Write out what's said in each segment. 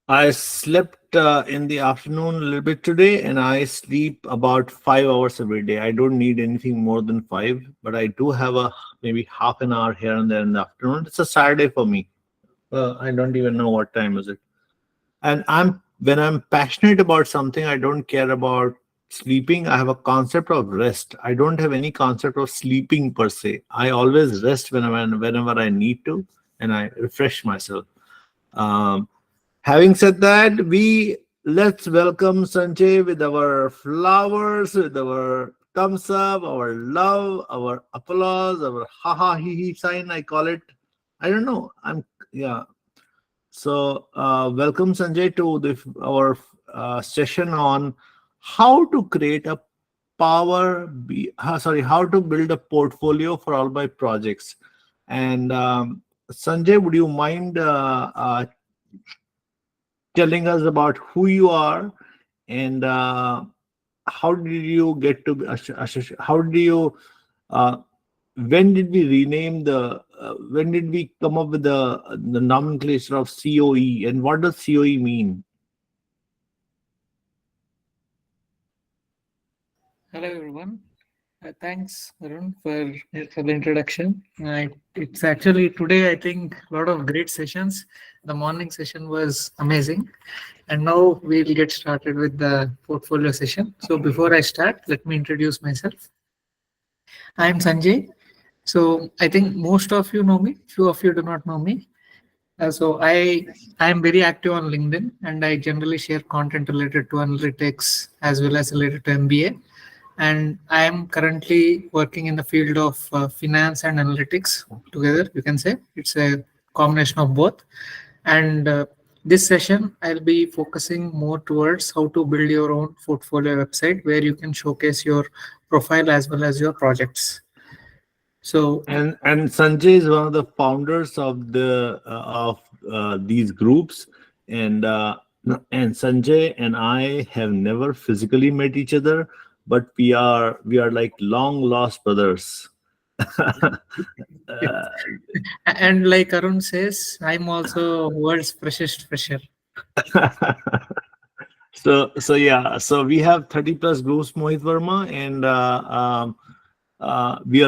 I slept in the afternoon a little bit today, and I sleep about 5 hours every day. I don't need anything more than five, but I do have a maybe half an hour here and there in the afternoon. It's a Saturday for me. I don't even know what time is it. And I'm when I'm passionate about something, I don't care about sleeping. I have a concept of rest. I don't have any concept of sleeping per se. I always rest whenever I need to, and I refresh myself. Um, Having said that, we let's welcome Sanjay with our flowers, with our thumbs up, our love, our applause, our ha ha he he sign. I call it. I don't know. I'm yeah. So welcome Sanjay to our session on how to create a how to build a portfolio for all my projects. And Sanjay, would you mind telling us about who you are and how did you get to be how do you uh, when did we rename when did we come up with the nomenclature of COE, and what does COE mean? Hello, everyone. Thanks, Arun, for the introduction. It's actually today, I think, a lot of great sessions. The morning session was amazing. And now we'll get started with the portfolio session. So before I start, let me introduce myself. I'm Sanjay. So I think most of you know me, few of you do not know me. So I am very active on LinkedIn, and I generally share content related to analytics as well as related to MBA. And I am currently working in the field of finance and analytics together. You can say it's a combination of both. And this session, I'll be focusing more towards how to build your own portfolio website where you can showcase your profile as well as your projects. So And Sanjay is one of the founders of these groups, and Sanjay and I have never physically met each other, but we are like long lost brothers. yes. And like Arun says, I'm also world's freshest fresher. So yeah, so we have 30 plus groups, Mohit Verma, and we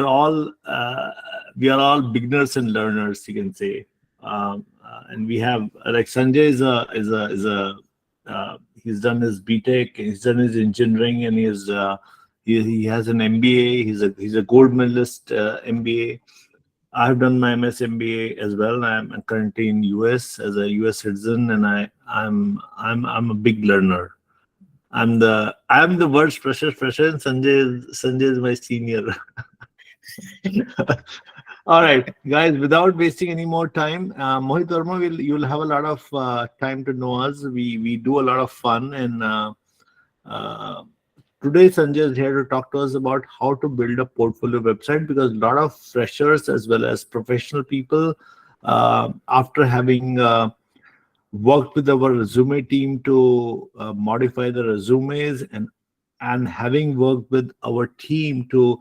are all beginners and learners, you can say. And we have like Sanjay he's done his BTech, he's done his engineering, and he has an MBA. He's a gold medalist MBA. I've done my MS MBA as well. I'm currently in US as a US citizen, and I'm a big learner. I'm the world's fresher, and Sanjay is my senior. All right, guys. Without wasting any more time, Mohit Verma, you'll have a lot of time to know us. We do a lot of fun, and uh, today Sanjay is here to talk to us about how to build a portfolio website, because a lot of freshers as well as professional people, after having worked with our resume team to modify the resumes, and having worked with our team to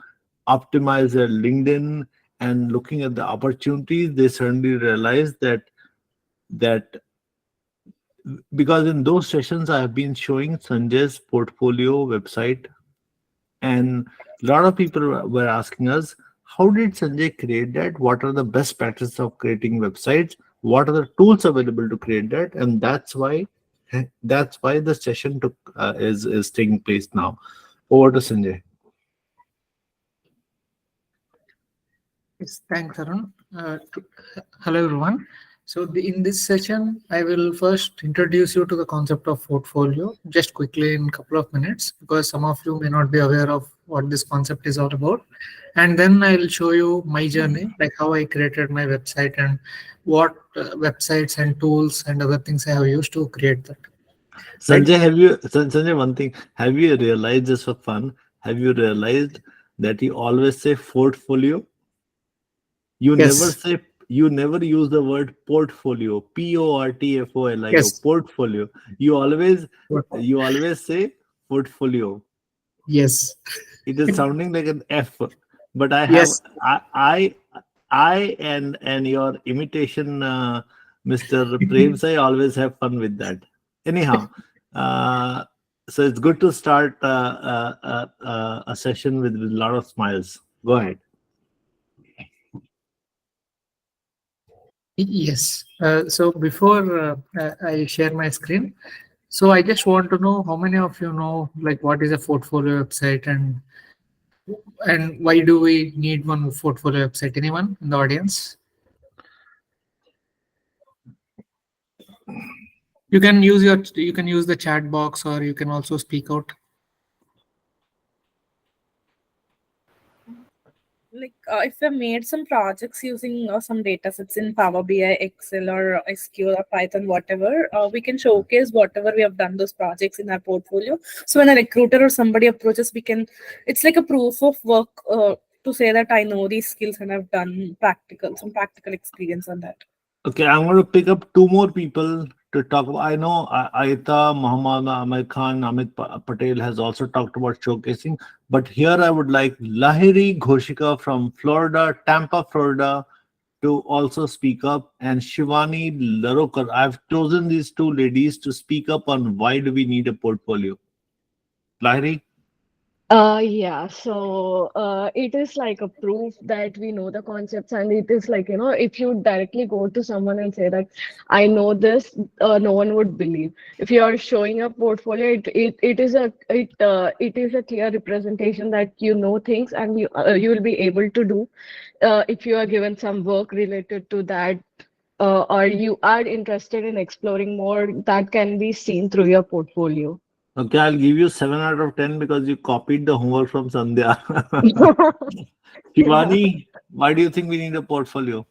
optimize their LinkedIn and looking at the opportunities, they suddenly realize that because in those sessions I have been showing Sanjay's portfolio website, and a lot of people were asking us, how did Sanjay create that? What are the best practices of creating websites? What are the tools available to create that? And that's why the session is taking place now. Over to Sanjay. Yes, thanks, Arun. Hello, everyone. In this session, I will first introduce you to the concept of portfolio just quickly in a couple of minutes because some of you may not be aware of what this concept is all about. And then I will show you my journey, like how I created my website and what websites and tools and other things I have used to create that. Right? Sanjay, one thing, have you realized, just for fun, have you realized that you always say portfolio? You never Yes. say, you never use the word portfolio, Portfolio, Yes. portfolio. You always say portfolio. Yes. It is sounding like an F, but Yes. I and your imitation Mr. Prem Sai always have fun with that. Anyhow, uh, so it's good to start a session with a lot of smiles. Go ahead. Yes. So before I share my screen, so I just want to know how many of you know like what is a portfolio website and why do we need one portfolio website? Anyone in the audience? You can use the chat box or you can also speak out. Like if we made some projects using some data sets in Power BI, Excel, or SQL or Python, whatever, we can showcase whatever we have done those projects in our portfolio. So when a recruiter or somebody approaches, we can, it's like a proof of work to say that I know these skills and I've done some practical experience on that. Okay, I'm going to pick up two more people to talk about. I know Aita, Muhammad, Amir Khan, Patel has also talked about showcasing, but here I would like Lahiri Ghoshika from Florida, Tampa, Florida, to also speak up, and Shivani Larokar. I've chosen these two ladies to speak up on why do we need a portfolio. Lahiri? Yeah, so it is like a proof that we know the concepts, and it is like, if you directly go to someone and say that I know this, no one would believe. If you are showing a portfolio, it is a clear representation that you know things and you will be able to do if you are given some work related to that, or you are interested in exploring more, that can be seen through your portfolio. Okay, I'll give you 7 out of 10 because you copied the homework from Sandhya. Yeah. Shivani, why do you think we need a portfolio?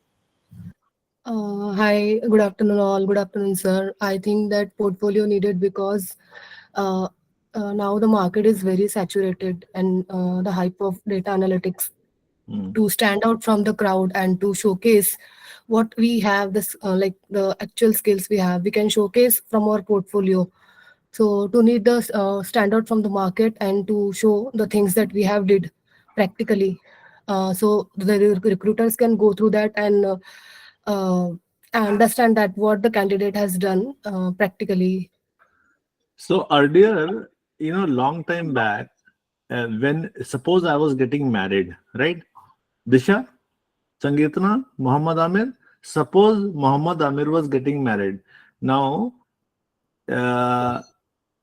Hi, good afternoon, all. Good afternoon, sir. I think that portfolio needed because uh, now the market is very saturated and the hype of data analytics Hmm. to stand out from the crowd and to showcase what we have, this like the actual skills we have, we can showcase from our portfolio. So to need the stand out from the market and to show the things that we have did practically, so the recruiters can go through that uh, and understand that what the candidate has done practically. So earlier, long time back, when suppose I was getting married, right? Disha, Sangeetana, Muhammad Amir. Suppose Muhammad Amir was getting married. Now, uh,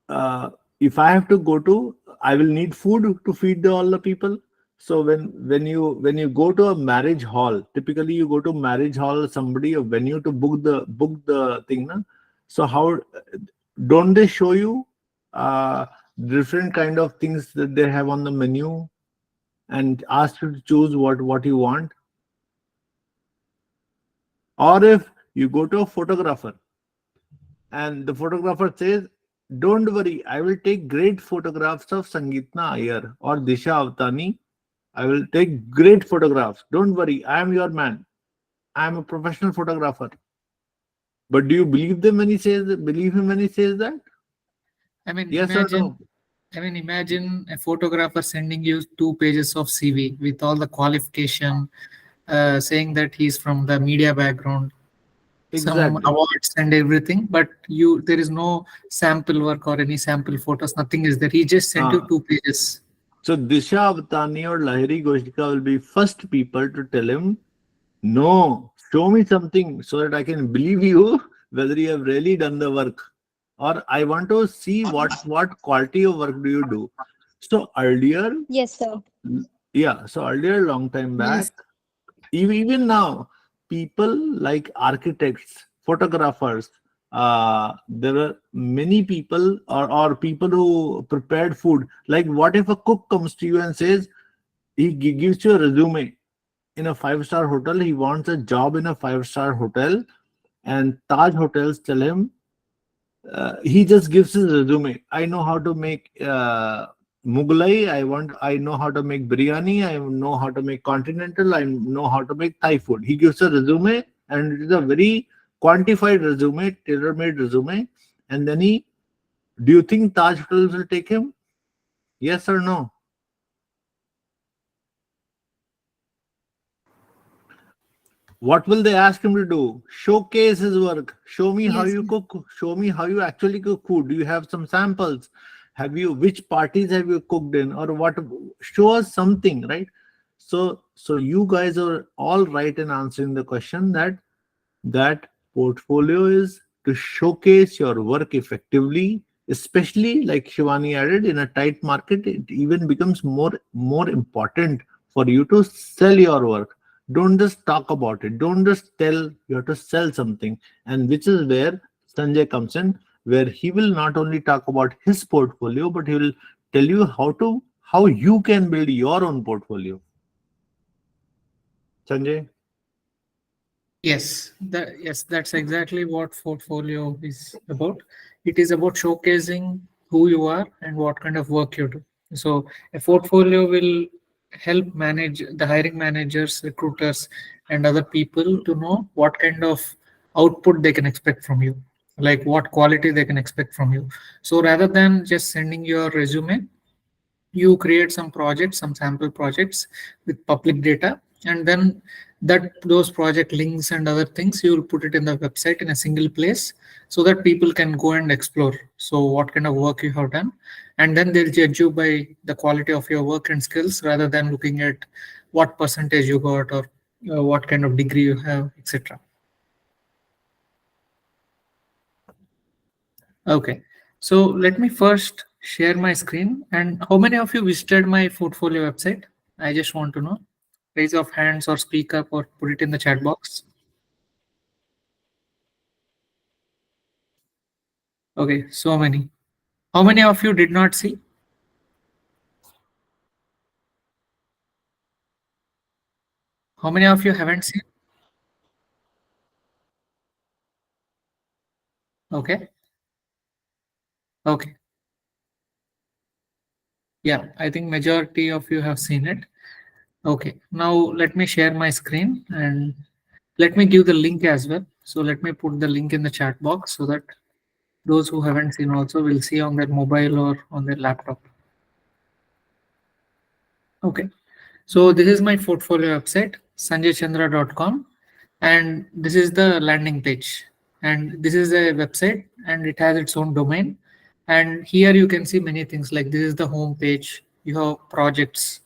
uh, if I have to go to, I will need food to feed all the people. So when you go to a marriage hall, typically you go to marriage hall, somebody a venue to book the thing, na? So how don't they show you uh, different kind of things that they have on the menu and ask you to choose what you want? Or if you go to a photographer and the photographer says, don't worry, I will take great photographs of Sangeetna Iyer or Disha Avtani. I will take great photographs. Don't worry, I am your man. I am a professional photographer. But do you believe him when he says that? I mean, Yes or no? imagine a photographer sending you 2 pages of CV with all the qualification, saying that he's from the media background, some Exactly. awards and everything, but there is no sample work or any sample photos, nothing is there. He just sent you Uh, 2 pages. so Disha Avtani or Lahiri Goshika will be first people to tell him, no, show me something so that I can believe you whether you have really done the work. Or I want to see what quality of work do you do. So earlier, Yes, sir. yeah, so earlier, long time back, Yes. even now, people like architects, photographers, there are many people or people who prepared food. Like, what if a cook comes to you and says he gives you a resume in a five-star hotel, he wants a job in a five-star hotel, and Taj Hotels tell him, he just gives his resume. I know how to make Mughlai. I know how to make biryani. I know how to make continental. I know how to make Thai food. He gives a resume, and it is a very quantified resume, tailor-made resume. And then do you think Taj Hotels will take him? Yes or no? What will they ask him to do? Showcase his work. Show me how Yes. you cook. Show me how you actually cook food. Do you have some samples? Have you, which parties have you cooked in, or what? Show us something, right? So you guys are all right in answering the question that portfolio is to showcase your work effectively, especially like Shivani added, in a tight market. It even becomes more important for you to sell your work. Don't just talk about it. Don't just tell. You have to sell something, and which is where Sanjay comes in, where he will not only talk about his portfolio, but he will tell you how you can build your own portfolio. Sanjay. Yes, that's exactly what portfolio is about. It is about showcasing who you are and what kind of work you do. So a portfolio will help manage the hiring managers, recruiters, and other people to know what kind of output they can expect from you, like what quality they can expect from you. So rather than just sending your resume, you create some projects, some sample projects with public data, and then that those project links and other things you will put it in the website in a single place so that people can go and explore so what kind of work you have done, and then they'll judge you by the quality of your work and skills rather than looking at what percentage you got or what kind of degree you have, etc. Okay, so let me first share my screen. And how many of you visited my portfolio website? I just want to know. Raise of hands or speak up or put it in the chat box. Okay, so many. How many of you did not see? How many of you haven't seen? Okay, okay. Yeah, I think majority of you have seen it. Okay, now let me share my screen and let me give the link as well. So let me put the link in the chat box so that those who haven't seen also will see on their mobile or on their laptop. Okay, so this is my portfolio website, sanjaychandra.com, and this is the landing page. And this is a website and it has its own domain. And here you can see many things like this is the home page. You have projects,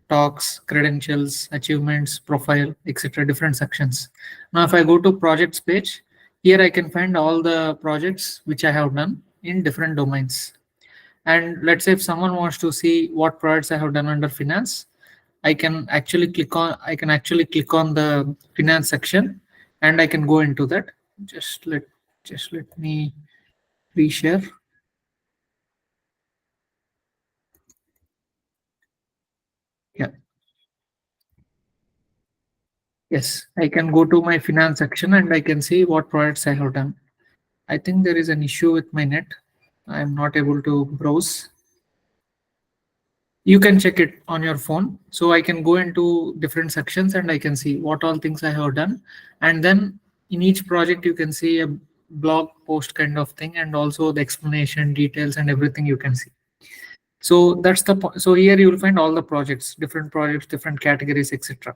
talks, credentials, achievements, profile, etc. Different sections. Now, if I go to projects page, here I can find all the projects which I have done in different domains. And let's say if someone wants to see what products I have done under finance, I can actually click on the finance section and I can go into that. Just let just let me reshare. Yeah. Yes, I can go to my finance section and I can see what products I have done. I think there is an issue with my net. I'm not able to browse. You can check it on your phone. So I can go into different sections and I can see what all things I have done. And then in each project, you can see a blog post kind of thing and also the explanation, details, and everything you can see. So that's so here you will find all the projects, different categories, etc.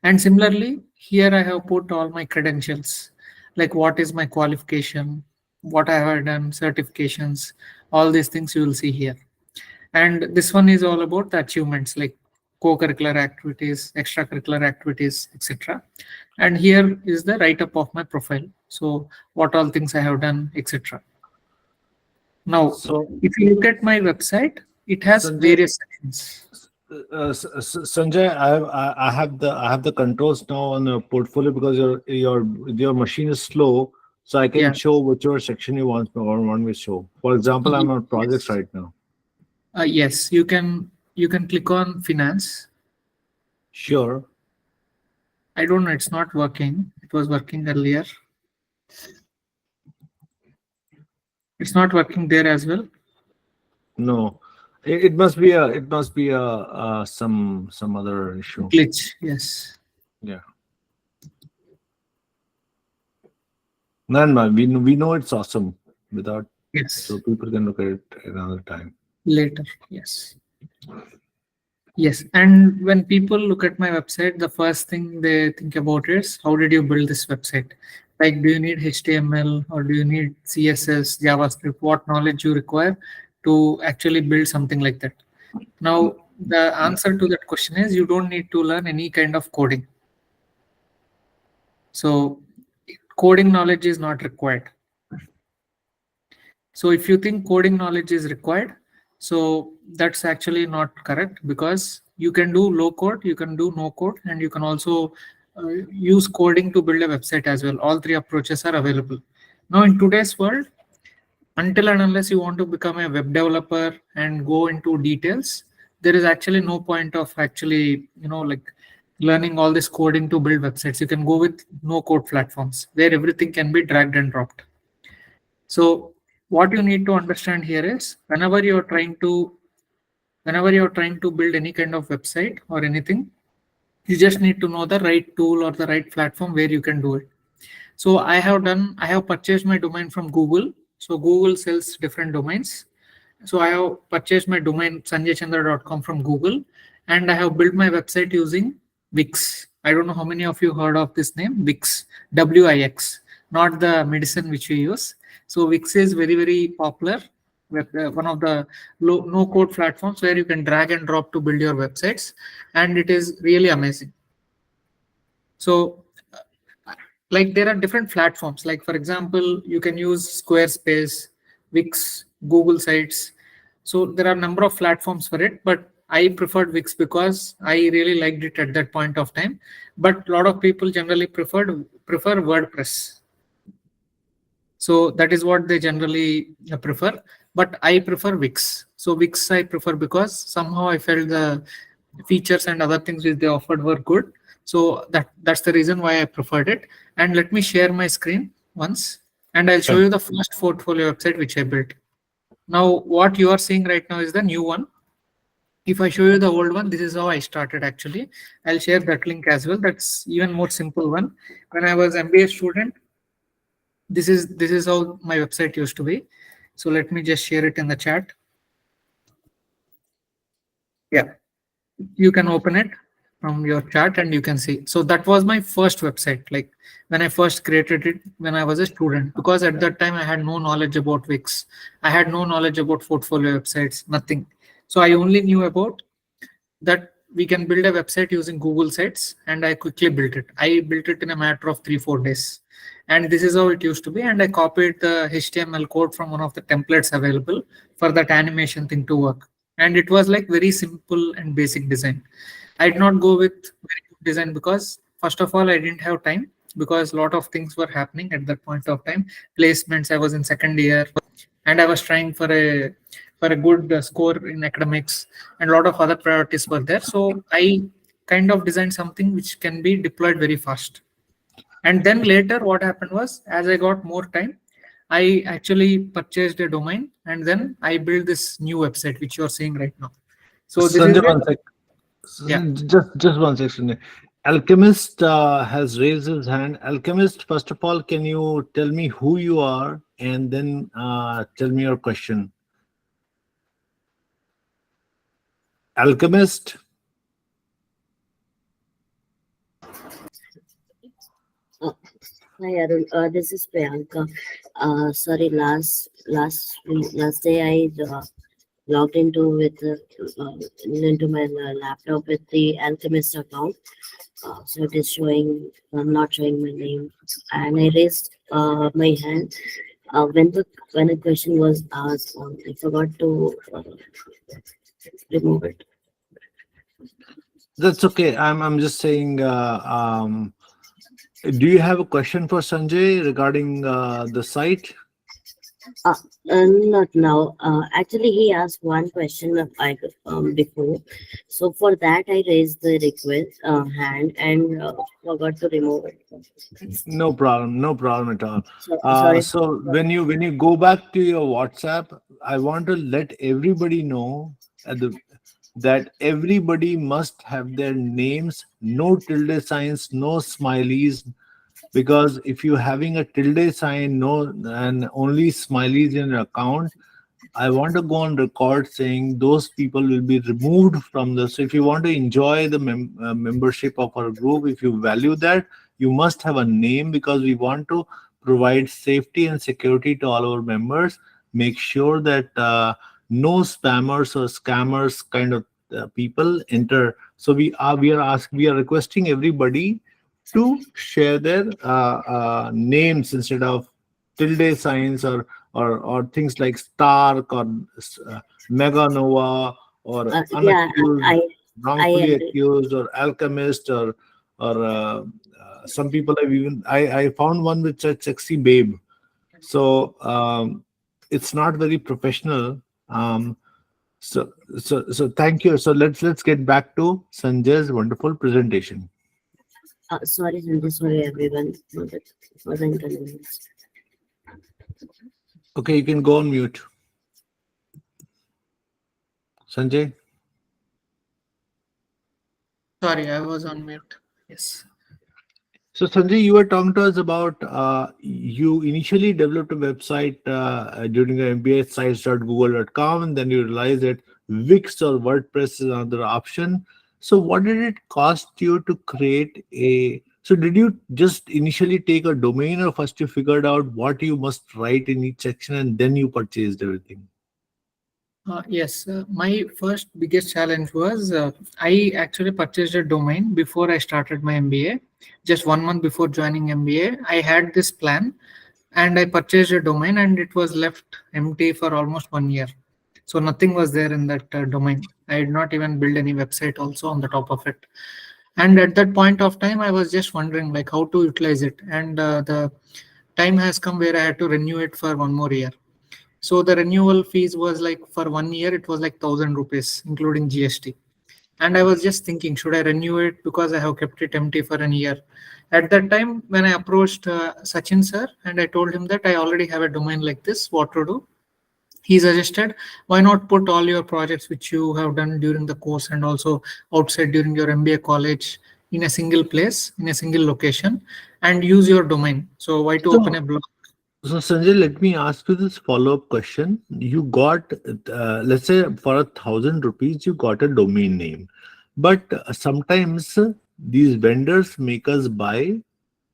And similarly, here I have put all my credentials, like what is my qualification, what I have done, certifications, all these things you will see here. And this one is all about the achievements like co-curricular activities, extracurricular activities, etc. And here is the write-up of my profile. So what all things I have done, etc. Now, So if you look at my website, it has Sanjay, various sections. Sanjay, I have the controls now on the portfolio because your machine is slow, so I can Yeah. show whichever section you want me to show. For example, I'm on projects Yes. right now. Yes, you can click on finance. Sure. I don't know, it's not working. It was working earlier. It's not working there as well. No, it must be a some other issue. Glitch. Yes. Yeah. No, we know it's awesome without, so Yes. people can look at it another time. Later. Yes. Yes, and when people look at my website, the first thing they think about is how did you build this website? Like, do you need HTML or do you need CSS, JavaScript? What knowledge you require to actually build something like that? Now, the answer to that question is you don't need to learn any kind of coding. So, coding knowledge is not required. So if you think coding knowledge is required, so that's actually not correct, because you can do low code, you can do no code, and you can also use coding to build a website as well. All three approaches are available. Now in today's world, until and unless you want to become a web developer and go into details, there is actually no point of actually, like learning all this coding to build websites. You can go with no code platforms where everything can be dragged and dropped. So what you need to understand here is whenever you're trying to build any kind of website or anything, you just need to know the right tool or the right platform where you can do it. So I have purchased my domain from Google. So Google sells different domains. So I have purchased my domain sanjaychandra.com from Google, and I have built my website using Wix. I don't know how many of you heard of this name, Wix, Wix, not the medicine which we use. So Wix is very, very popular. One of the no code platforms where you can drag and drop to build your websites, and it is really amazing. So like there are different platforms, like for example you can use Squarespace, Wix, Google Sites. So there are a number of platforms for it, but I preferred Wix because I really liked it at that point of time. But a lot of people generally prefer WordPress. So that is what they generally prefer, but I prefer Wix. So Wix I prefer because somehow I felt the features and other things which they offered were good. So that's the reason why I preferred it. And let me share my screen once, and I'll show you the first portfolio website which I built. Now what you are seeing right now is the new one. If I show you the old one, this is how I started actually. I'll share that link as well. That's even more simple one. When I was MBA student, this is how my website used to be. So let me just share it in the chat. Yeah, you can open it from your chat and you can see. So that was my first website, like when I first created it when I was a student, because at that time I had no knowledge about Wix. I had no knowledge about portfolio websites, nothing. So I only knew about that we can build a website using Google Sites, and I quickly built it. I built it in a matter of 3-4 days. And this is how it used to be. And I copied the HTML code from one of the templates available for that animation thing to work. And it was like very simple and basic design. I did not go with very good design because first of all, I didn't have time, because a lot of things were happening at that point of time. Placements, I was in second year and I was trying for a good score in academics, and a lot of other priorities were there. So I kind of designed something which can be deployed very fast. And then later what happened was, as I got more time, I actually purchased a domain, and then I built this new website which you are seeing right now. So this is Sanjay, it. one sec. Yeah. Just one second. Alchemist has raised his hand. Alchemist, first of all, can you tell me who you are, and then tell me your question? Alchemist. Uh, Hi Arun, this is Priyanka. Sorry, last day I logged into my laptop with the Alchemist account. So it is showing, not showing my name, and I raised my hand when a question was asked. I forgot to remove it. That's okay. I'm just saying. Do you have a question for Sanjay regarding the site? Uh, Not now. Actually, he asked one question before. So for that, I raised the request hand and forgot to remove it. No problem. No problem at all. Sorry. So when you go back to your WhatsApp, I want to let everybody know that everybody must have their names, no tilde signs, no smileys, because if you're having a tilde sign, no, and only smileys in your account, I want to go on record saying those people will be removed from this. So if you want to enjoy the membership of our group, if you value that, you must have a name, because we want to provide safety and security to all our members. Make sure that no spammers or scammers kind of people enter. So we are requesting everybody to share their names instead of tilde signs, or things like Stark, or Mega Nova, or Yeah, unaccused, I wrongfully agree. accused, or alchemist, or some people have even, I found one which said sexy babe. So it's not very professional. Um, so thank you. So let's get back to Sanjay's wonderful presentation. Sorry, Sanjay, sorry everyone for the inconvenience. Okay, you can go on mute. Sanjay? Sorry, I was on mute. Yes. So Sanjay, you were talking to us about you initially developed a website during the MBA sites.google.com, and then you realized that Wix or WordPress is another option. So what did it cost you to create a? So did you just initially take a domain, or first you figured out what you must write in each section and then you purchased everything? Yes, my first biggest challenge was I actually purchased a domain before I started my MBA. Just 1 month before joining MBA, I had this plan and I purchased a domain, and it was left empty for almost 1 year. So nothing was there in that domain. I did not even build any website also on the top of it. And at that point of time, I was just wondering like how to utilize it. And the time has come where I had to renew it for 1 more year. So the renewal fees was like for 1 year, it was like 1,000 rupees, including GST. And I was just thinking, should I renew it because I have kept it empty for a year? At that time, when I approached Sachin sir and I told him that I already have a domain like this, what to do? He suggested, why not put all your projects which you have done during the course and also outside during your MBA college in a single place, in a single location, and use your domain. So why to open So a blog? So Sanjay, let me ask you this follow-up question. You got, let's say, for 1,000 rupees, you got a domain name, but sometimes these vendors make us buy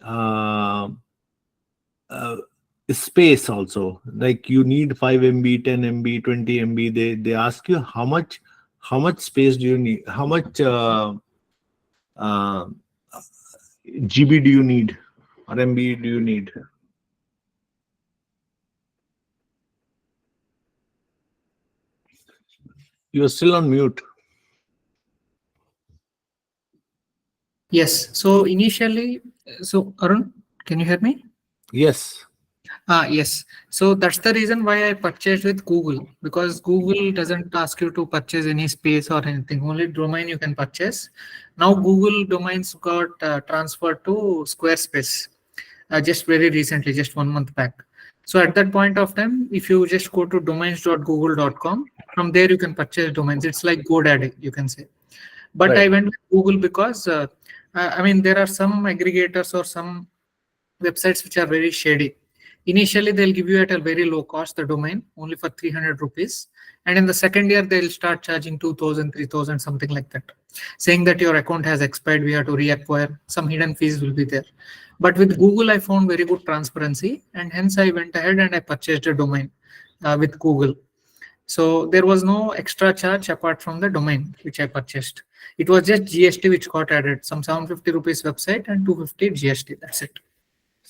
uh, uh, space also. Like you need 5 MB, 10 MB, 20 MB. They ask you how much space do you need? How much uh, GB do you need, or MB do you need? You are still on mute. Yes. So initially, so Arun, can you hear me? Yes. Yes. So that's the reason why I purchased with Google, because Google doesn't ask you to purchase any space or anything. Only domain you can purchase. Now Google domains got transferred to Squarespace just very recently, just 1 month back. So at that point of time, if you just go to domains.google.com, from there you can purchase domains. It's like GoDaddy, you can say. But I Right. went with Google because I mean there are some aggregators or some websites which are very shady. Initially, they'll give you at a very low cost the domain only for 300 rupees. And in the second year, they'll start charging 2,000, 3,000, something like that, saying that your account has expired. We have to reacquire. Some hidden fees will be there. But with Google, I found very good transparency. And hence, I went ahead and I purchased a domain with Google. So there was no extra charge apart from the domain which I purchased. It was just GST which got added, some 750 rupees website and 250 GST. That's it.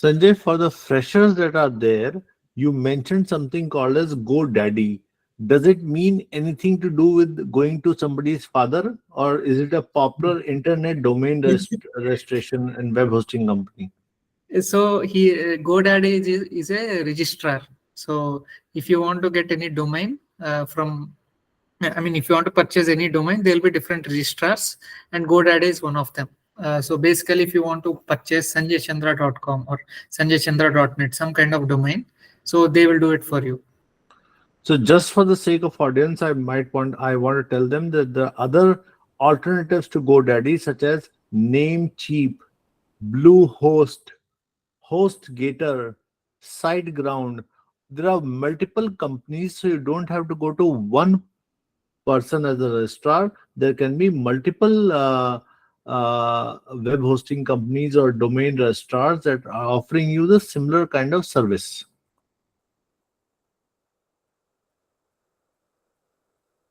Sanjay, for the freshers that are there, you mentioned something called as GoDaddy. Does it mean anything to do with going to somebody's father, or is it a popular internet domain registration and web hosting company? So he GoDaddy is a registrar. So if you want to get any domain from, I mean, if you want to purchase any domain, there will be different registrars, and GoDaddy is one of them. So basically, if you want to purchase sanjaychandra.com or sanjaychandra.net, some kind of domain, so they will do it for you. So just for the sake of audience, I want to tell them that the other alternatives to GoDaddy, such as Namecheap, Bluehost, HostGator, SiteGround, there are multiple companies, so you don't have to go to one person as a registrar. There can be multiple web hosting companies or domain registrars that are offering you the similar kind of service.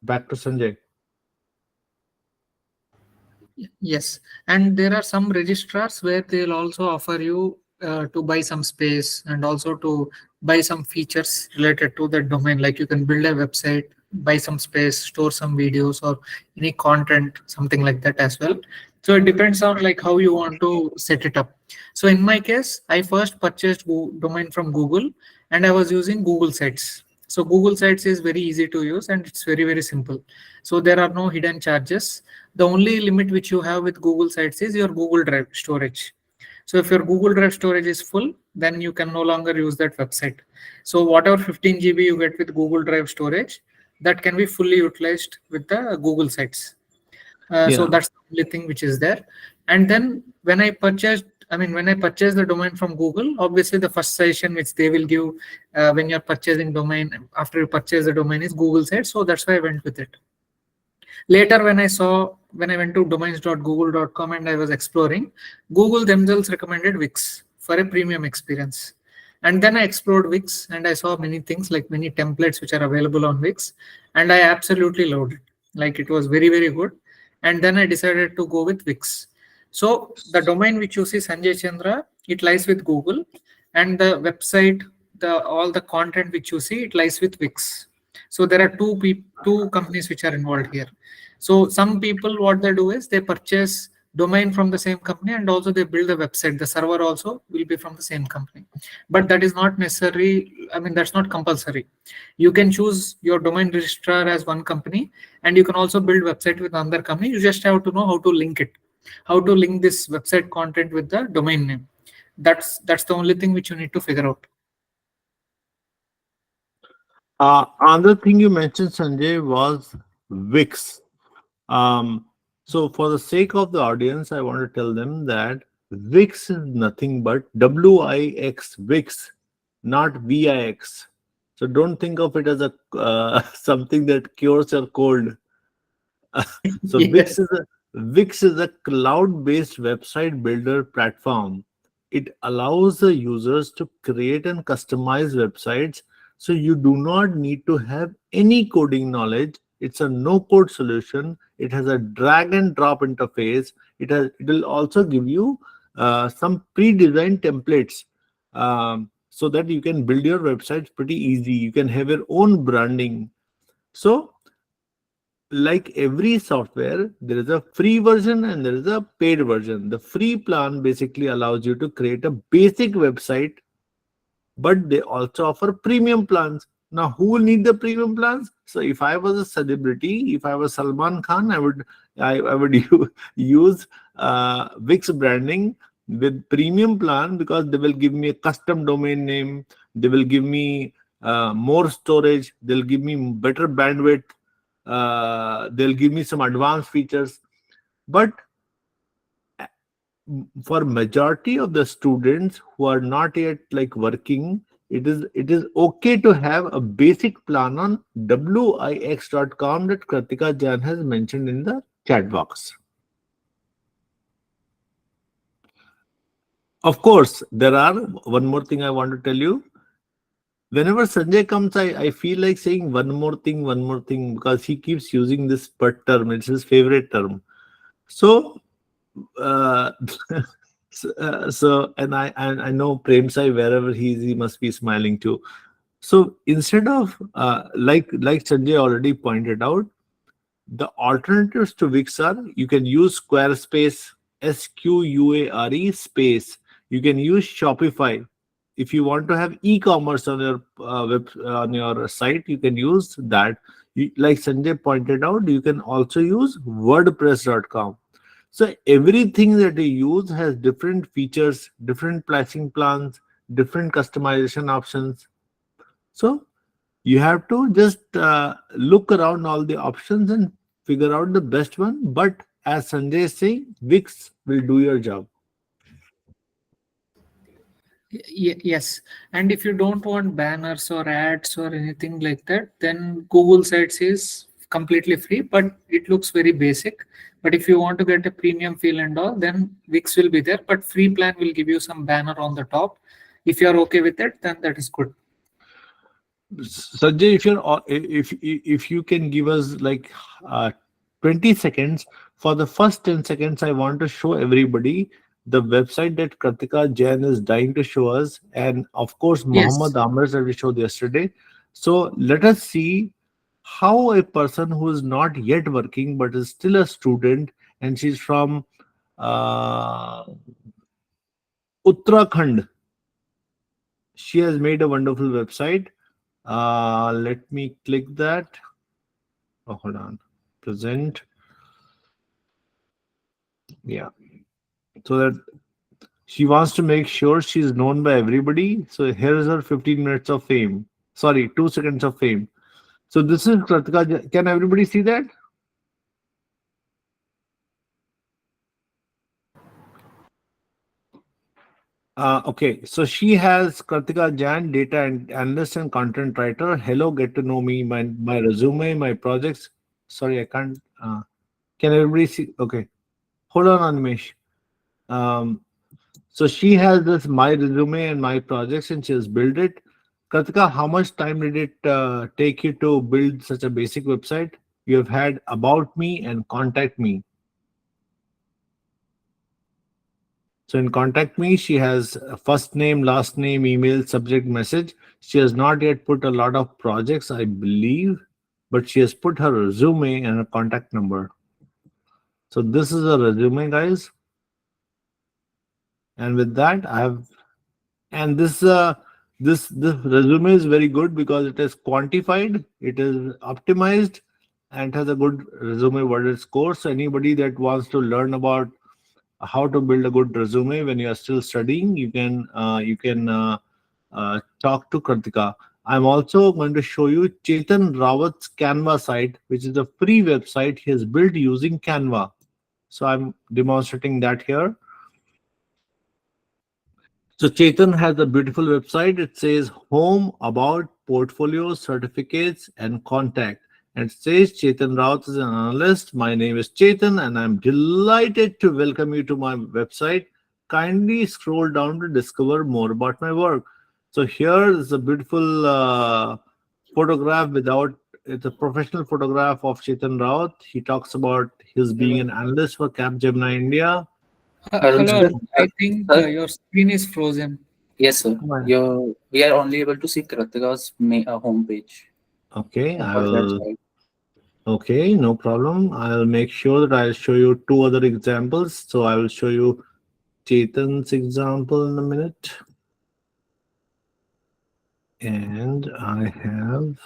Back to Sanjay. Yes, and there are some registrars where they'll also offer you to buy some space and also to buy some features related to the domain. Like you can build a website, buy some space, store some videos or any content, something like that as well. So it depends on like how you want to set it up. So in my case, I first purchased domain from Google and I was using Google Sites. So Google Sites is very easy to use and it's very, very simple. So there are no hidden charges. The only limit which you have with Google Sites is your Google Drive storage. So if your Google Drive storage is full, then you can no longer use that website. So whatever 15 GB you get with Google Drive storage, that can be fully utilized with the Google Sites. So Yeah. that's the only thing which is there. And then when I purchased, when I purchased the domain from Google, obviously the first suggestion which they will give when you're purchasing domain after you purchase the domain is Google Sites. So that's why I went with it. Later, when I went to domains.google.com and I was exploring, Google themselves recommended Wix for a premium experience. And then I explored Wix and I saw many things like many templates which are available on Wix. And I absolutely loved it. Like it was very, very good. And then I decided to go with Wix. So the domain which you see Sanjay Chandra, it lies with Google. And the website, all the content which you see, it lies with Wix. So there are two companies which are involved here. So some people, what they do is they purchase domain from the same company and also they build the website. The server also will be from the same company. But that is not necessary. That's not compulsory. You can choose your domain registrar as one company and you can also build website with another company. You just have to know how to link it, how to link this website content with the domain name. That's the only thing which you need to figure out. Another thing you mentioned, Sanjay, was Wix. So for the sake of the audience, I want to tell them that Wix is nothing but Wix, Wix, not VIX. So don't think of it as a something that cures your cold. So Yes. Wix is a cloud-based website builder platform. It allows the users to create and customize websites, so you do not need to have any coding knowledge. It's a no-code solution. It has a drag and drop interface. It will also give you some pre-designed templates, so that you can build your websites pretty easy. You can have your own branding. So like every software, there is a free version and there is a paid version. The free plan basically allows you to create a basic website, but they also offer premium plans. Now, who will need the premium plans? So if I was a celebrity, if I was Salman Khan, I would use Wix branding with premium plan, because they will give me a custom domain name, they will give me more storage, they'll give me better bandwidth, they'll give me some advanced features. But for majority of the students who are not yet like working, it is okay to have a basic plan on wix.com that Kritika Jan has mentioned in the chat box. Of course, there are one more thing I want to tell you. Whenever Sanjay comes, I feel like saying one more thing, because he keeps using this per term. It's his favorite term. So, uh, and I know Prem Sai, wherever he is, he must be smiling too. So instead of like Sanjay already pointed out, the alternatives to Wix are, you can use Squarespace, SQUARE space. You can use Shopify. If you want to have e-commerce on your on your site, you can use that. Like Sanjay pointed out, you can also use WordPress.com. So everything that you use has different features, different pricing plans, different customization options. So you have to just look around all the options and figure out the best one. But as Sanjay is saying, Wix will do your job. Yes. And if you don't want banners or ads or anything like that, then Google Sites is completely free, but it looks very basic. But if you want to get a premium feel and all, then Wix will be there. But free plan will give you some banner on the top. If you are okay with it, then that is good. Sanjay, if you can give us like 20 seconds, for the first 10 seconds, I want to show everybody the website that Kartika Jain is dying to show us, and of course Yes. Muhammad Amr that we showed yesterday. So let us see how a person who is not yet working but is still a student, and she's from uh, Uttarakhand. She has made a wonderful website. Let me click that. Oh, hold on. Present. Yeah. So that she wants to make sure she's known by everybody. So here is her 15 minutes of fame. Sorry, 2 seconds of fame. So this is Kratika. Can everybody see that? Okay, so she has Kartika Jan, data and analyst and content writer. Hello, get to know me, my resume, my projects. Sorry, I can't. Can everybody see? Okay, hold on, Animesh. Um, so she has this my resume and my projects, and she has built it. Kartika, how much time did it take you to build such a basic website? You have had about me and contact me. So in contact me, she has a first name, last name, email, subject, message. She has not yet put a lot of projects, I believe, but she has put her resume and a contact number. So this is a resume, guys. And with that, I have, and this resume is very good because it is quantified, it is optimized, and it has a good resume worded score. So anybody that wants to learn about how to build a good resume when you are still studying, you can talk to Kartika. I'm also going to show you Chetan Rawat's Canva site, which is a free website he has built using Canva. So I'm demonstrating that here. So Chetan has a beautiful website. It says home, about, portfolio, certificates, and contact. And it says Chetan Rawat is an analyst. My name is Chetan, and I'm delighted to welcome you to my website. Kindly scroll down to discover more about my work. So here is a beautiful photograph without. It's a professional photograph of Chetan Rawat. He talks about his being an analyst for Capgemini India. Arun Hello, sir, Arun. I think sir, your screen is frozen. yes sir. Come We are only able to see Kratika's homepage Okay, of I her will. website. Okay, no problem. I'll make sure that I'll show you two other examples. So I will show you Chetan's example in a minute. And I have,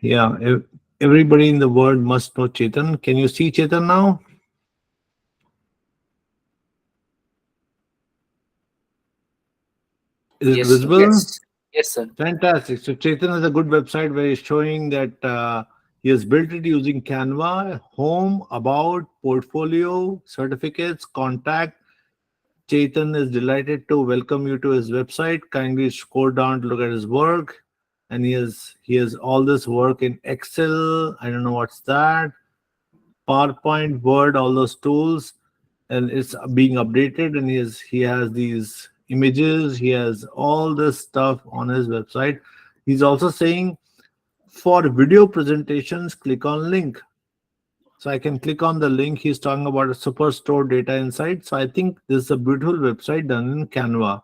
yeah, everybody in the world must know Chetan. Can you see Chetan now? Is it Yes sir. visible? Yes sir. Fantastic. So Chetan is a good website where he's showing that he has built it using Canva, home, about, portfolio, certificates, contact. Chetan is delighted to welcome you to his website. Kindly scroll down to look at his work. And he has all this work in Excel. I don't know what's that. PowerPoint, Word, all those tools. And it's being updated. And he has these images. He has all this stuff on his website. He's also saying for video presentations, click on link. So I can click on the link. He's talking about a Superstore data insight. So I think this is a beautiful website done in Canva.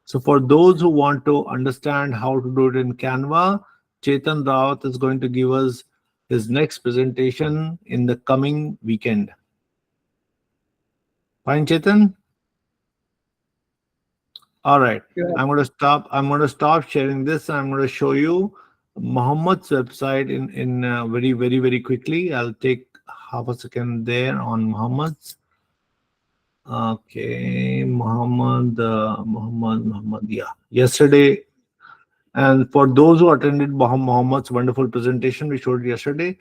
So for those who want to understand how to do it in Canva, Chetan Rawat is going to give us his next presentation in the coming weekend. Fine, Chetan? All right. Yeah. I'm going to stop sharing this. I'm going to show you Muhammad's website in very, very, very quickly. I'll take half a second there on Muhammad's. Okay, Muhammad. Yeah, yesterday. And for those who attended Muhammad's wonderful presentation we showed yesterday,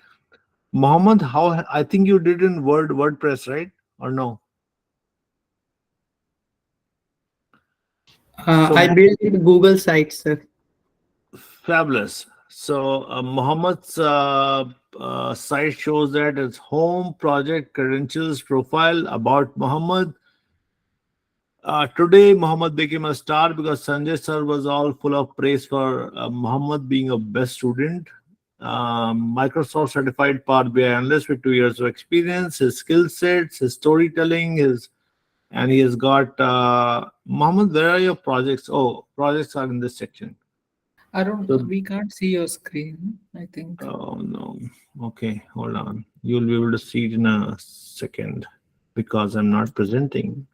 Muhammad, how I think you did in WordPress, right? Or no? I So built Google sites, sir. fabulous. So Muhammad's site shows that his home, project, credentials, profile about Muhammad. Today, Muhammad became a star because Sanjay sir was all full of praise for Muhammad being a best student. Microsoft certified Power BI analyst with 2 years of experience, his skill sets, his storytelling, his and he has got Muhammad. Where are your projects? Oh, projects are in this section. Arun, So, we can't see your screen, I think. oh no. Okay, hold on. You'll be able to see it in a second because I'm not presenting.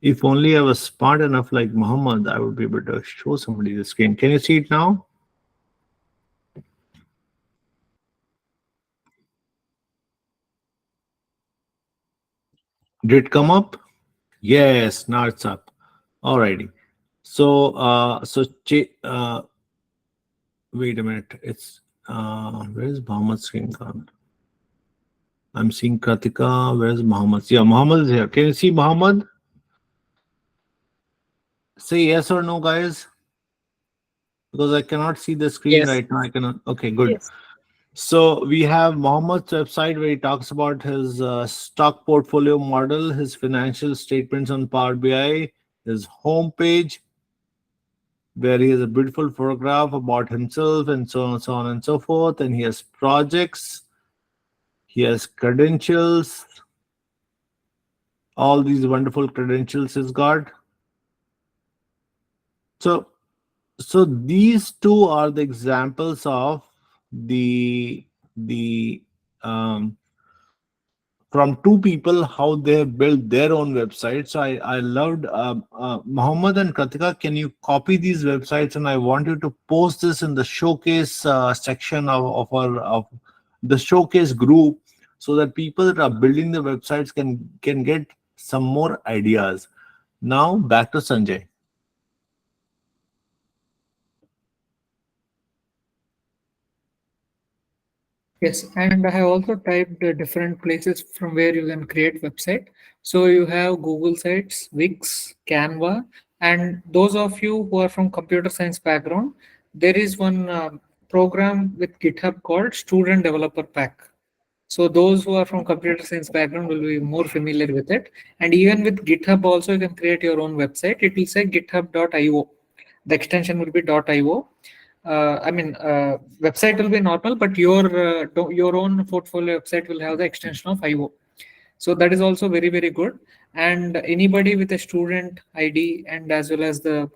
If only I was smart enough like Muhammad, I would be able to show somebody the screen. Can you see it now? Did it come up? Yes, now it's up. Alrighty. So, wait a minute. It's where's Muhammad's screen gone? I'm seeing Kratika. Where's Muhammad? Yeah, Muhammad is here. Can you see Muhammad? Say yes or no, guys. Because I cannot see the screen Yes. right now. I cannot. Okay, good. Yes. So we have Mohammad's website where he talks about his stock portfolio model, his financial statements on Power BI, his homepage where he has a beautiful photograph about himself and so on and so forth. And he has projects, he has credentials, all these wonderful credentials he's got. So these two are the examples of the from two people how they have built their own website. So I loved Mohammed and Katika. Can you copy these websites? And I want you to post this in the showcase section of our of the showcase group, so that people that are building the websites can get some more ideas. Now back to Sanjay. Yes, and I have also typed different places from where you can create website. So you have Google Sites, Wix, Canva, and those of you who are from computer science background, there is one program with GitHub called Student Developer Pack. So those who are from computer science background will be more familiar with it. And even with GitHub also, you can create your own website. It will say github.io. The extension will be .io. Website will be normal, but your own portfolio website will have the extension of IO. So that is also very, very good. And anybody with a student ID and as well as the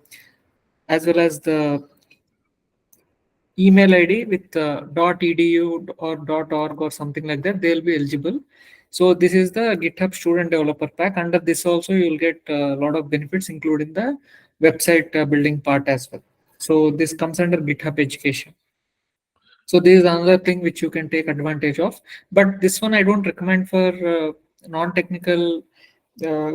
email ID with .edu or .org or something like that, they'll be eligible. So this is the GitHub Student Developer Pack. Under this also, you'll get a lot of benefits, including the website building part as well. So this comes under GitHub Education. So this is another thing which you can take advantage of. But this one I don't recommend for non-technical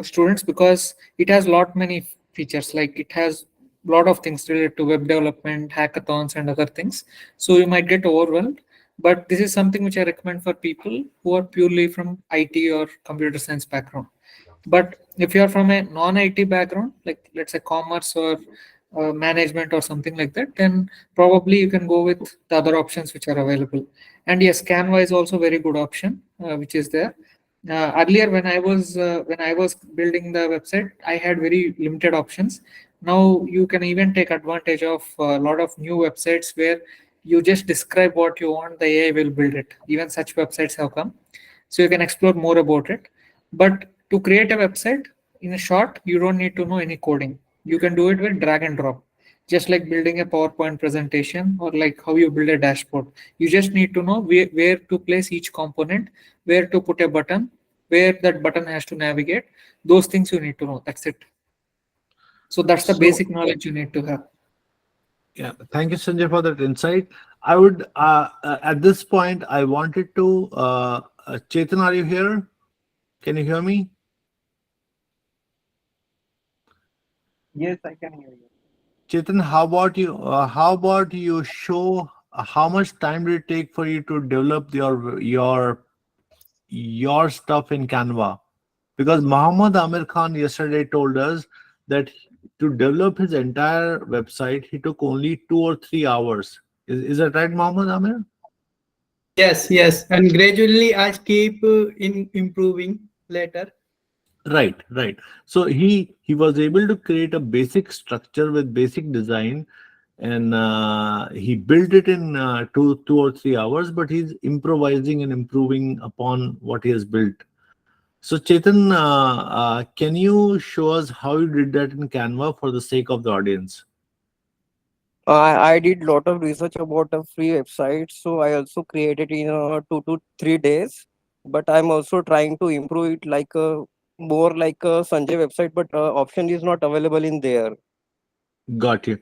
students, because it has lot many features. Like it has lot of things related to web development, hackathons, and other things. So you might get overwhelmed. But this is something which I recommend for people who are purely from IT or computer science background. But if you are from a non-IT background, like let's say commerce or management or something like that, then probably you can go with the other options which are available. And yes, Canva is also very good option, which is there. Earlier, when I was building the website, I had very limited options. Now you can even take advantage of a lot of new websites where you just describe what you want, the AI will build it. Even such websites have come, so you can explore more about it. But to create a website, in a short, you don't need to know any coding. You can do it with drag and drop, just like building a PowerPoint presentation or like how you build a dashboard. You just need to know where to place each component, where to put a button, where that button has to navigate. Those things you need to know. That's it. So that's the So basic knowledge you need to have. yeah, thank you, Sanjay, for that insight. I would at this point I wanted to Chetan, are you here? Can you hear me? Yes, I can hear you. Chetan, how about you? How about you show how much time did it take for you to develop your stuff in Canva? Because Muhammad Amir Khan yesterday told us that to develop his entire website, he took only 2 or 3 hours. Is that right, Mohammed Amir? Yes, yes. And gradually I keep in improving later. Right, right. So he was able to create a basic structure with basic design, and he built it in 2 or 3 hours. But he's improvising and improving upon what he has built. So Chetan, can you show us how you did that in Canva for the sake of the audience? I did lot of research about a free website, so I also created in 2 to 3 days. But I'm also trying to improve it like a more like a Sanjay website, but option is not available in there. Got you.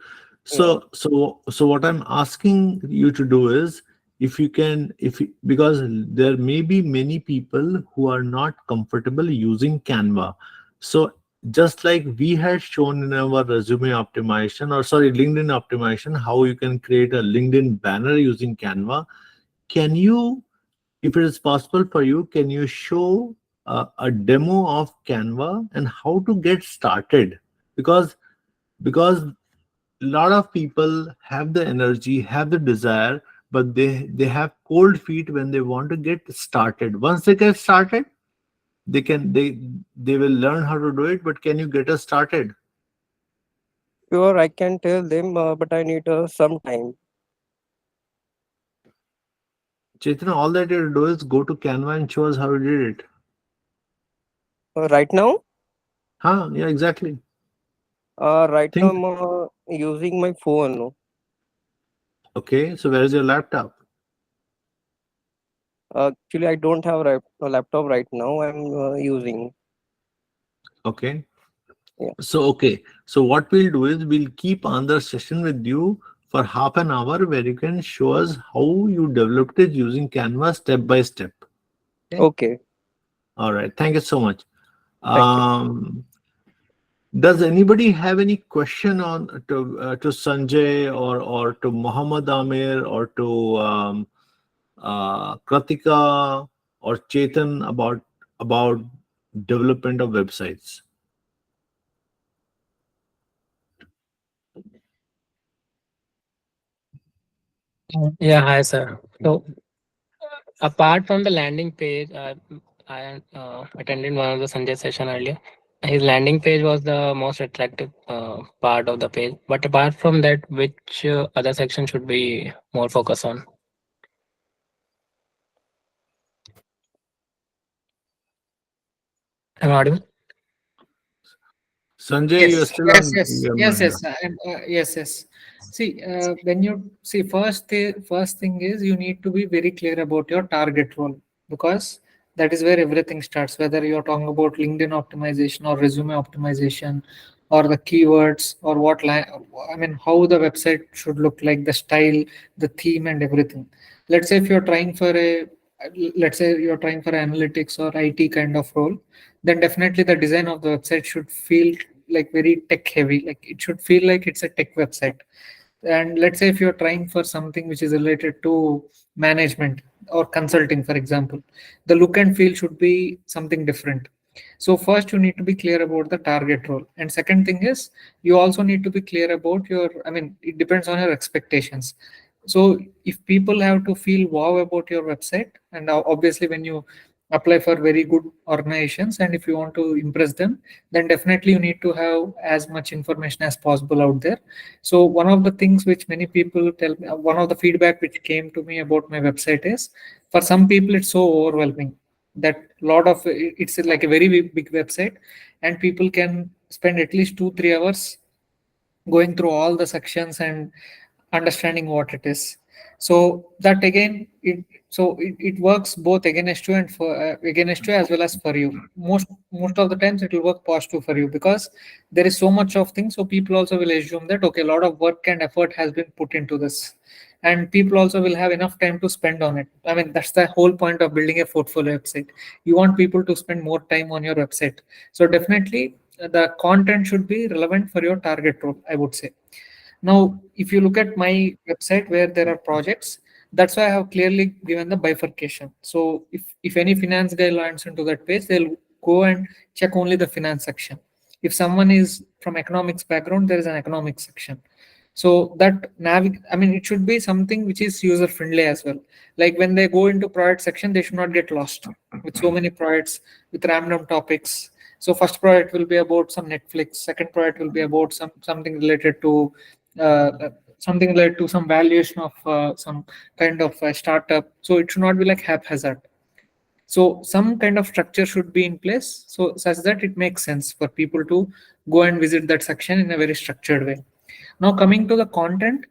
Yeah. So what I'm asking you to do is, if you can, because there may be many people who are not comfortable using Canva. So just like we had shown in our resume optimization, or sorry, LinkedIn optimization, how you can create a LinkedIn banner using Canva. Can you, if it is possible for you, can you show a demo of Canva and how to get started? Because a lot of people have the energy, have the desire, but they have cold feet when they want to get started. Once they get started, they will learn how to do it. But can you get us started? Sure, I can tell them, but I need some time. Chaitanya, all that you have to do is go to Canva and show us how you did it. Right now, Huh? Yeah, exactly. right now Think. I'm using my phone. Okay, so where is your laptop? Actually, I don't have a laptop right now. I'm using. Okay. Yeah. So what we'll do is we'll keep another session with you for half an hour where you can show us how you developed it using Canva step by step. Okay. All right. Thank you so much. Thank you. Does anybody have any question on to Sanjay or to Muhammad Amir or to Kratika or Chetan about development of websites? Yeah, hi, sir. So, apart from the landing page, I attended one of the Sanjay session earlier. His landing page was the most attractive part of the page. But apart from that, which other section should be more focus on? Am I audible? Sanjay, you're Yes, still yes, on. yes, yes, yes, yes, yes. See, when you see first thing is you need to be very clear about your target role, because that is where everything starts. Whether you're talking about LinkedIn optimization or resume optimization, or the keywords, or I mean, how the website should look like, the style, the theme, and everything. Let's say if you're trying for a, let's say you're trying for analytics or IT kind of role, then definitely the design of the website should feel like very tech heavy, like it should feel like it's a tech website. And let's say if you're trying for something which is related to management or consulting, for example, the look and feel should be something different. So first you need to be clear about the target role, and second thing is you also need to be clear about your, I mean, it depends on your expectations. So if people have to feel wow about your website, and obviously when you apply for very good organizations and if you want to impress them, then definitely you need to have as much information as possible out there. So one of the things which many people tell me, one of the feedback which came to me about my website is, for some people it's so overwhelming that lot of it's like a very big website, and people can spend at least 2-3 hours going through all the sections and understanding what it is. So that again, it works both against you and for against you as well as for you. Most of the times it will work positive for you, because there is so much of things. So people also will assume that okay, a lot of work and effort has been put into this, and people also will have enough time to spend on it. I mean, that's the whole point of building a portfolio website. You want people to spend more time on your website. So definitely the content should be relevant for your target group, I would say. Now, if you look at my website where there are projects, that's why I have clearly given the bifurcation. So if any finance guy lands into that page, they'll go and check only the finance section. If someone is from economics background, there is an economics section. So that it should be something which is user friendly as well. Like when they go into product section, they should not get lost with so many products with random topics. So first product will be about some Netflix, second product will be about something related to some valuation of some kind of startup. So it should not be like haphazard. So some kind of structure should be in place, so such that it makes sense for people to go and visit that section in a very structured way. Now coming to the content,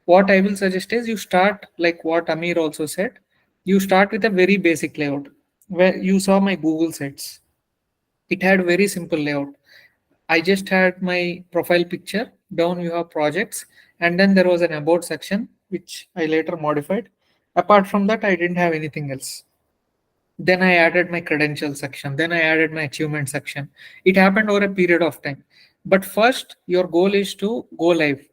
what I will suggest is you start like what Amir also said. You start with a very basic layout. Where you saw my Google sites, it had very simple layout. I just had my profile picture, down you have projects, and then there was an about section which I later modified. Apart from that, I didn't have anything else. Then I added my credentials section, then I added my achievement section. It happened over a period of time. But first, your goal is to go live,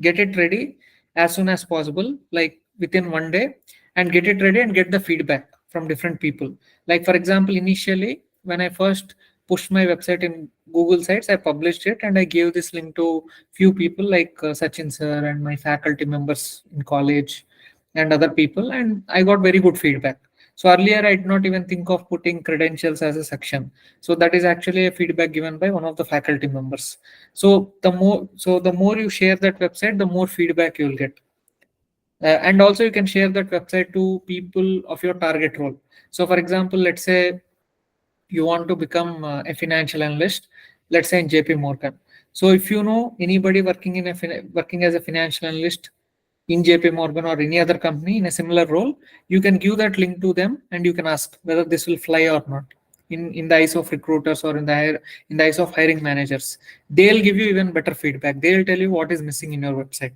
get it ready as soon as possible, like within one day, and get it ready and get the feedback from different people. Like for example, initially when I first pushed my website in Google Sites, I published it and I gave this link to few people like Sachin sir and my faculty members in college and other people, and I got very good feedback. So earlier I did not even think of putting credentials as a section. So that is actually a feedback given by one of the faculty members. So the more you share that website, the more feedback you will get. And also you can share that website to people of your target role. So for example, let's say you want to become a financial analyst, let's say in JP Morgan. So if you know anybody working working as a financial analyst in JP Morgan or any other company in a similar role, you can give that link to them and you can ask whether this will fly or not in the eyes of recruiters or in the eyes of hiring managers. They'll give you even better feedback. They'll tell you what is missing in your website.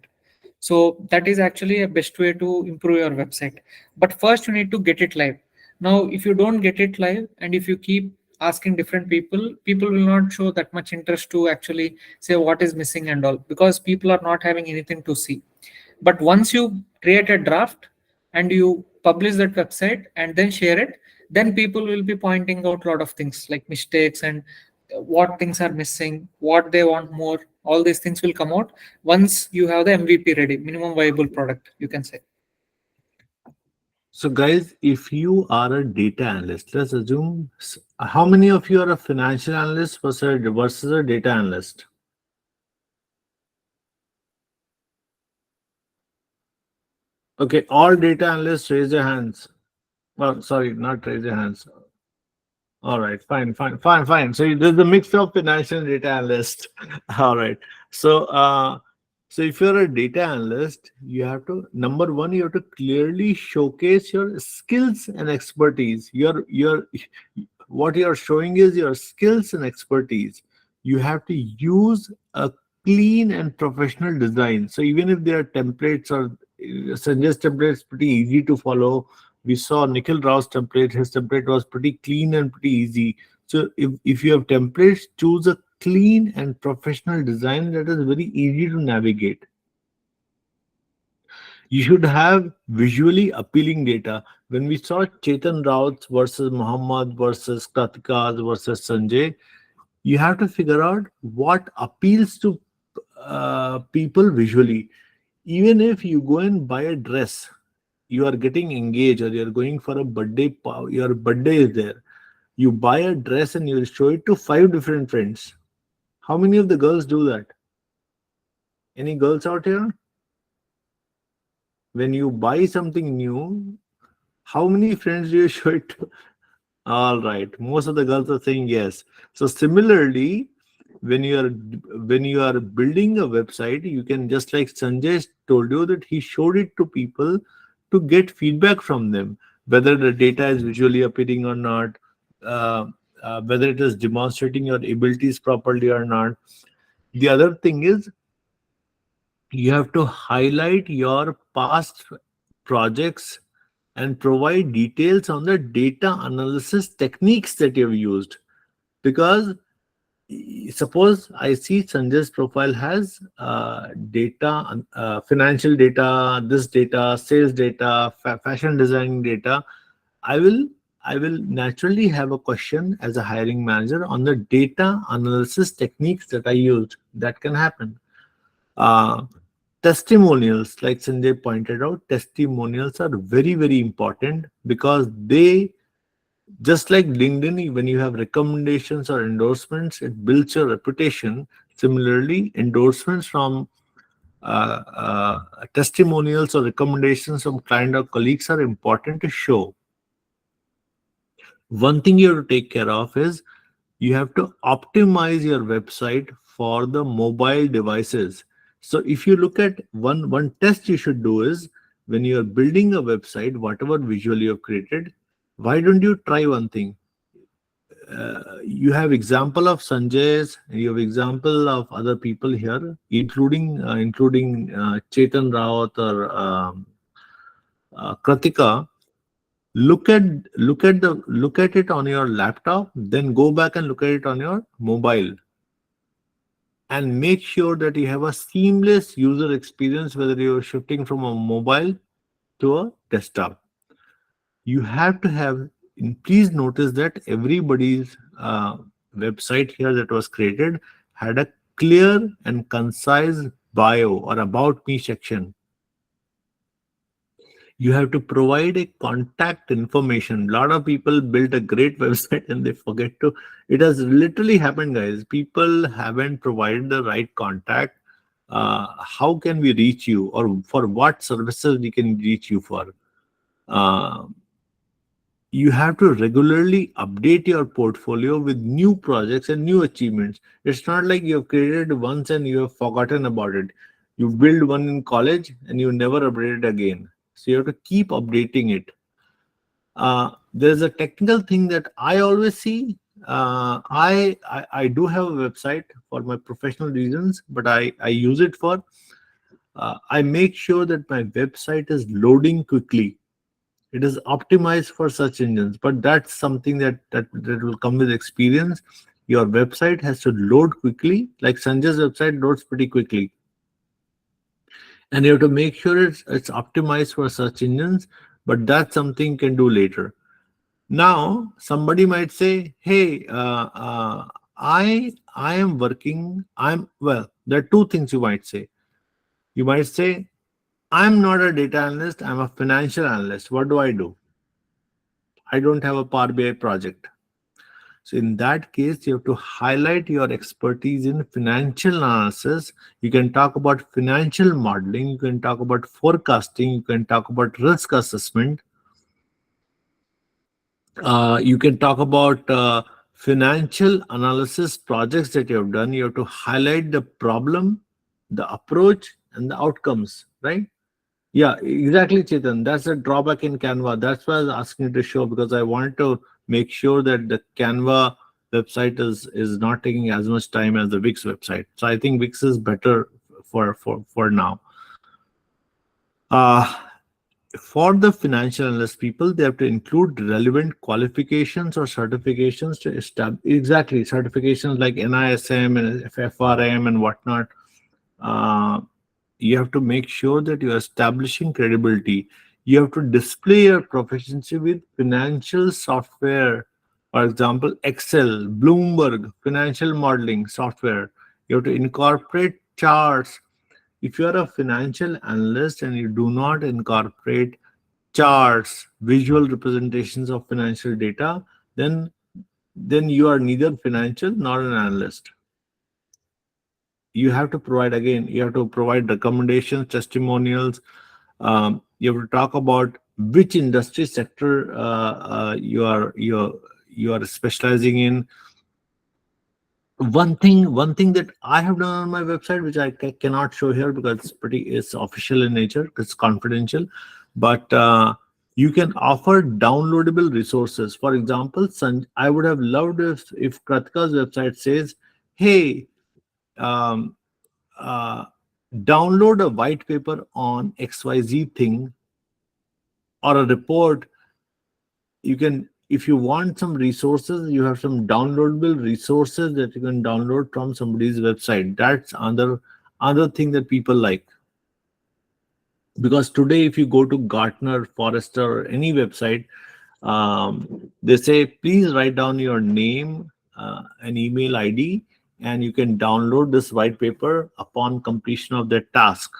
So that is actually a best way to improve your website. But first you need to get it live. Now, if you don't get it live and if you keep asking different people, people will not show that much interest to actually say what is missing and all, because people are not having anything to see. But once you create a draft and you publish that website and then share it, then people will be pointing out a lot of things like mistakes and what things are missing, what they want more. All these things will come out once you have the MVP ready, minimum viable product, you can say. So guys, if you are a data analyst, let's assume, how many of you are a financial analyst versus a data analyst? Okay, all data analysts raise your hands. Well, sorry, not raise your hands. All right, fine. So there's a mix of financial and data analyst. All right. So if you're a data analyst, you have to, number one, you have to clearly showcase your skills and expertise. What you're showing is your skills and expertise. You have to use a clean and professional design. So even if there are templates, or Sanjay's template is pretty easy to follow. We saw Nikhil Rao's template. His template was pretty clean and pretty easy. So if you have templates, choose a clean and professional design that is very easy to navigate. You should have visually appealing data. When we saw Chetan Raut's versus Muhammad versus Kratika's versus Sanjay, you have to figure out what appeals to people visually. Even if you go and buy a dress, you are getting engaged or you're going for a birthday, your birthday is there. You buy a dress and you'll show it to 5 different friends. How many of the girls do that? Any girls out here? When you buy something new, how many friends do you show it to? All right, most of the girls are saying yes. So similarly, when you are building a website, you can, just like Sanjay told you, that he showed it to people to get feedback from them, whether the data is visually appealing or not, whether it is demonstrating your abilities properly or not. The other thing is, you have to highlight your past projects and provide details on the data analysis techniques that you've used. Because suppose I see Sanjay's profile has data, financial data, this data, sales data, fashion designing data. I will I will naturally have a question as a hiring manager on the data analysis techniques that I used. That can happen. Uh, Testimonials, like Sanjay pointed out, testimonials are very, very important because they, just like LinkedIn, when you have recommendations or endorsements, it builds your reputation. Similarly, endorsements from testimonials or recommendations from client or colleagues are important to show. One thing you have to take care of is you have to optimize your website for the mobile devices. So if you look at one test you should do is, when you are building a website, whatever visual you have created, why don't you try one thing? You have example of Sanjay's, you have example of other people here, including Chetan Rawat or Kratika. Look at it on your laptop, then go back and look at it on your mobile, and make sure that you have a seamless user experience whether you're shifting from a mobile to a desktop. You have to have, please notice that everybody's website here that was created had a clear and concise bio or about me section. You have to provide a contact information. A lot of people build a great website and they forget to. It has literally happened, guys. People haven't provided the right contact. How can we reach you, or for what services we can reach you for? You have to regularly update your portfolio with new projects and new achievements. It's not like you have created once and you have forgotten about it. You build one in college and you never update it again. So you have to keep updating it. There's a technical thing that I always see. I do have a website for my professional reasons, but I use it for, I make sure that my website is loading quickly. It is optimized for search engines, but that's something that will come with experience. Your website has to load quickly, like Sanjay's website loads pretty quickly. And you have to make sure it's optimized for search engines, but that's something you can do later. Now, somebody might say, hey, I am working, well, there are two things you might say. You might say, I'm not a data analyst, I'm a financial analyst. What do I do? I don't have a Power BI project. So in that case, you have to highlight your expertise in financial analysis. You can talk about financial modeling. You can talk about forecasting. You can talk about risk assessment. You can talk about financial analysis projects that you have done. You have to highlight the problem, the approach, and the outcomes, right? Yeah, exactly, Chetan. That's a drawback in Canva. That's why I was asking you to show, because I wanted to make sure that the Canva website is not taking as much time as the Wix website. So I think Wix is better for now. For the financial analyst people, they have to include relevant qualifications or certifications to establish, exactly, certifications like NISM and FRM and whatnot. You have to make sure that you are establishing credibility. You have to display your proficiency with financial software. For example, Excel, Bloomberg, financial modeling software. You have to incorporate charts. If you are a financial analyst and you do not incorporate charts, visual representations of financial data, then you are neither financial nor an analyst. You have to provide, again, you have to provide recommendations, testimonials. You have to talk about which industry sector you are specializing in. One thing that I have done on my website, which I cannot show here because it's official in nature, it's confidential, but you can offer downloadable resources. For example, I would have loved if Kratika's website says, hey, download a white paper on XYZ thing or a report. You can, if you want some resources, you have some downloadable resources that you can download from somebody's website. That's another thing that people like. Because today, if you go to Gartner, Forrester, or any website, They say, please write down your name, an email ID, and you can download this white paper upon completion of that task.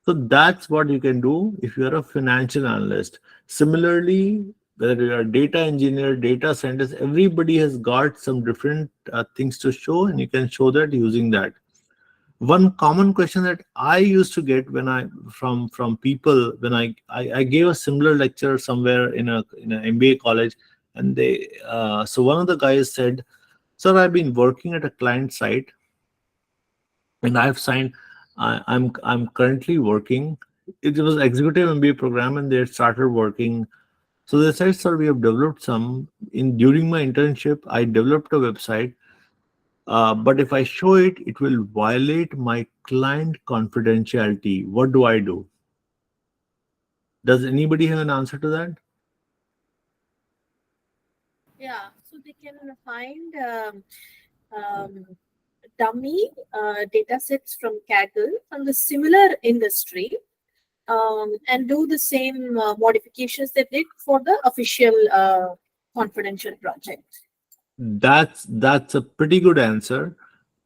So that's what you can do if you're a financial analyst. Similarly, whether you're a data engineer, data scientist, everybody has got some different things to show, and you can show that using that. One common question that I used to get when I from people when I gave a similar lecture somewhere in an MBA college, and they so one of the guys said, "Sir, I've been working at a client site, and I've signed. I'm currently working. It was executive MBA program, and they had started working. So they said, sir, we have developed some in during my internship. I developed a website, but if I show it, it will violate my client confidentiality. What do I do? Does anybody have an answer to that? Yeah, so they can find dummy data sets from Kaggle from the similar industry, and do the same modifications they did for the official confidential project. That's a pretty good answer,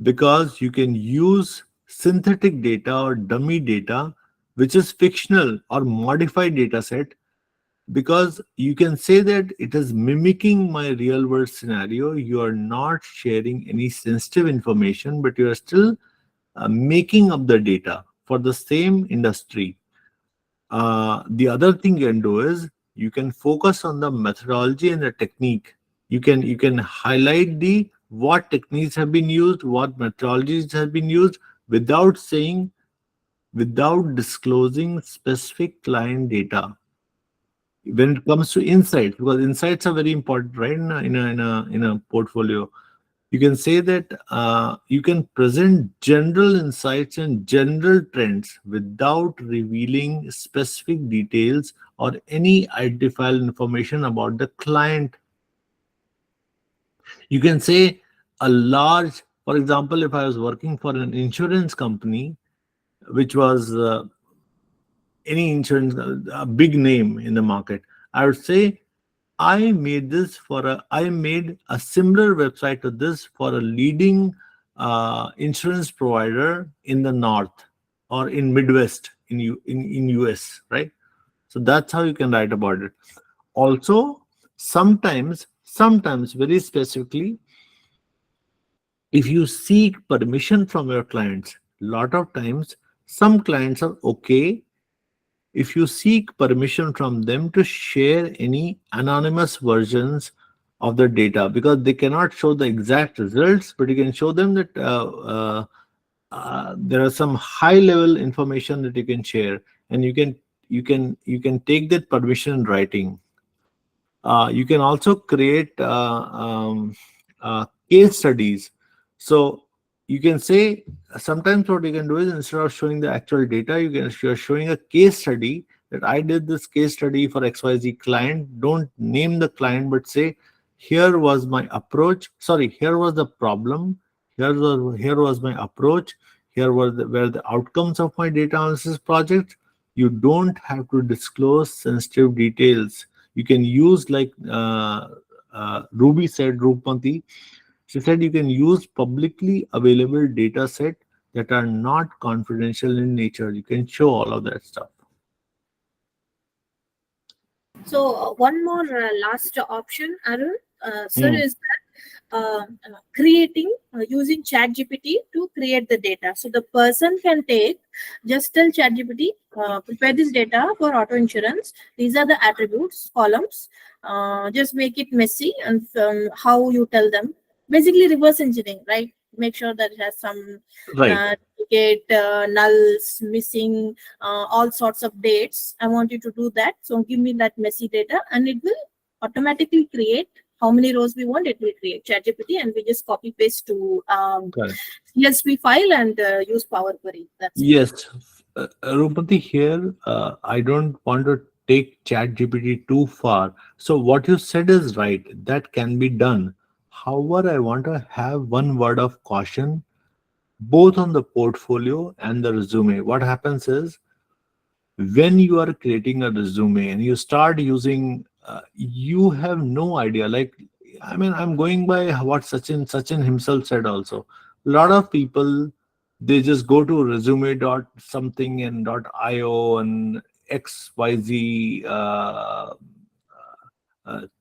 because you can use synthetic data or dummy data, which is fictional or modified data set, because you can say that it is mimicking my real world scenario. You are not sharing any sensitive information, but you are still making up the data for the same industry. The other thing you can do is you can focus on the methodology and the technique. You can highlight the what techniques have been used, what methodologies have been used, without saying, without disclosing specific client data. When it comes to insights, because insights are very important, right? In a portfolio, you can say that you can present general insights and general trends without revealing specific details or any identifiable information about the client. You can say a large, for example, if I was working for an insurance company, which was any insurance, a big name in the market, I would say I made a similar website to this for a leading insurance provider in the north or in Midwest in US, right? So that's how you can write about it. Also, sometimes very specifically, if you seek permission from your clients, lot of times some clients are okay if you seek permission from them to share any anonymous versions of the data, because they cannot show the exact results, but you can show them that there are some high level information that you can share, and you can take that permission in writing. You can also create case studies. So you can say, sometimes what you can do is, instead of showing the actual data, you're showing a case study that I did this case study for XYZ client. Don't name the client, but say, here was my approach. Sorry, here was the problem. Here was my approach. Here were the outcomes of my data analysis project. You don't have to disclose sensitive details. You can use, like Ruby said, Rupmati, she said, you can use publicly available data set that are not confidential in nature. You can show all of that stuff. So one more last option, Arun, sir, is that creating using ChatGPT to create the data. So the person can just tell ChatGPT, prepare this data for auto insurance. These are the attributes, columns. Just make it messy, and how you tell them. Basically reverse engineering, right? Make sure that it has some Right. duplicate, nulls, missing, all sorts of dates. I want you to do that. So give me that messy data, and it will automatically create how many rows we want. It will create ChatGPT, and we just copy paste to Correct. CSV file and use Power Query. That's it. Yes. Rupati, here, I don't want to take ChatGPT too far. So what you said is right. That can be done. However, I want to have one word of caution, both on the portfolio and the resume. What happens is, when you are creating a resume and you start using, you have no idea. Like, I mean, I'm going by what Sachin himself said also. A lot of people, they just go to resume dot something and dot io and xyz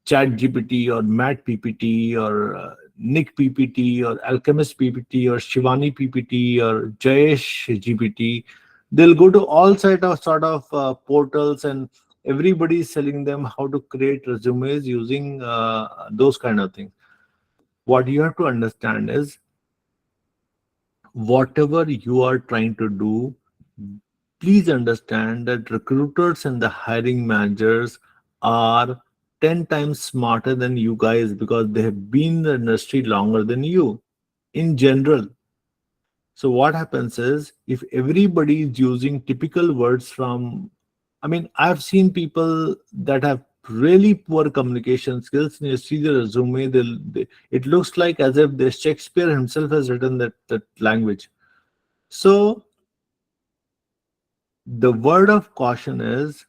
chat gpt or mat ppt or nick ppt or alchemist ppt or shivani ppt or jayesh gpt. They'll go to all sort of portals, and everybody is selling them how to create resumes using those kind of things. What you have to understand is, whatever you are trying to do, please understand that recruiters and the hiring managers are 10 times smarter than you guys, because they have been in the industry longer than you in general. So what happens is, if everybody is using typical words from, I mean, I've seen people that have really poor communication skills, and you see the resume, it looks like as if the Shakespeare himself has written that language. So the word of caution is,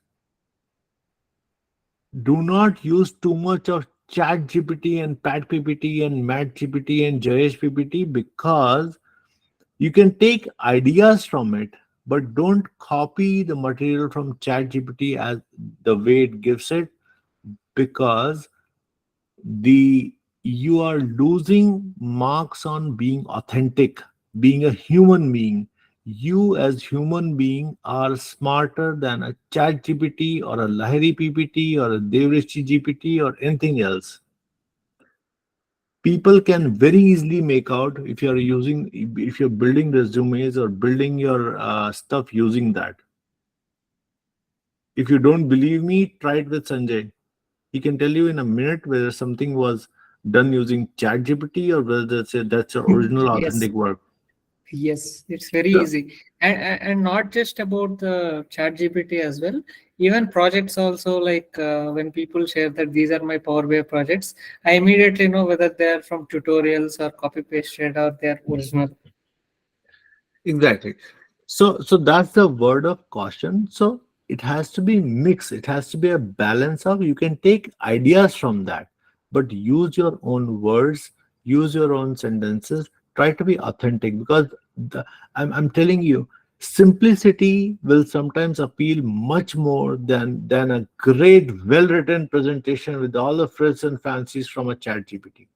do not use too much of chat gpt and pat ppt and mat gpt and jayesh ppt, because you can take ideas from it, but don't copy the material from chat gpt as the way it gives it, because the you are losing marks on being authentic, being a human being. You as human being are smarter than a chat gpt or a lahiri ppt or a devrishi gpt or anything else. People can very easily make out if you're using, if you're building resumes or building your stuff using that. If you don't believe me, try it with Sanjay. He can tell you in a minute whether something was done using chat gpt or whether that's your original Yes. authentic work. Yes, it's very So, easy. And not just about the chat GPT as well. Even projects also, like when people share that these are my Power BI projects, I immediately know whether they are from tutorials or copy pasted or they are original. exactly. So that's the word of caution. So it has to be mixed. It has to be a balance of, you can take ideas from that, but use your own words, use your own sentences, try to be authentic, because I'm telling you, simplicity will sometimes appeal much more than a great, well-written presentation with all the frills and fancies from a chat GPT.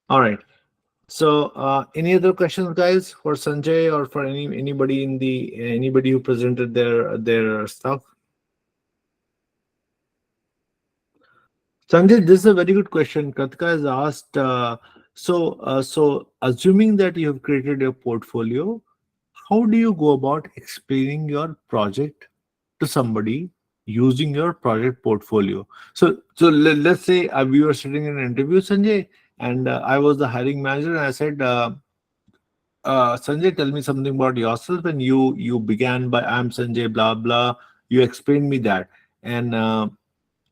All right. So, any other questions, guys, for Sanjay or for anybody in the anybody who presented their stuff? Sanjay, this is a very good question. Katka has asked. So assuming that you have created your portfolio, how do you go about explaining your project to somebody using your project portfolio? So let's say we were sitting in an interview, Sanjay, and I was the hiring manager, and I said. Sanjay, tell me something about yourself. And you began by, I'm Sanjay, blah blah. You explained me that, and um,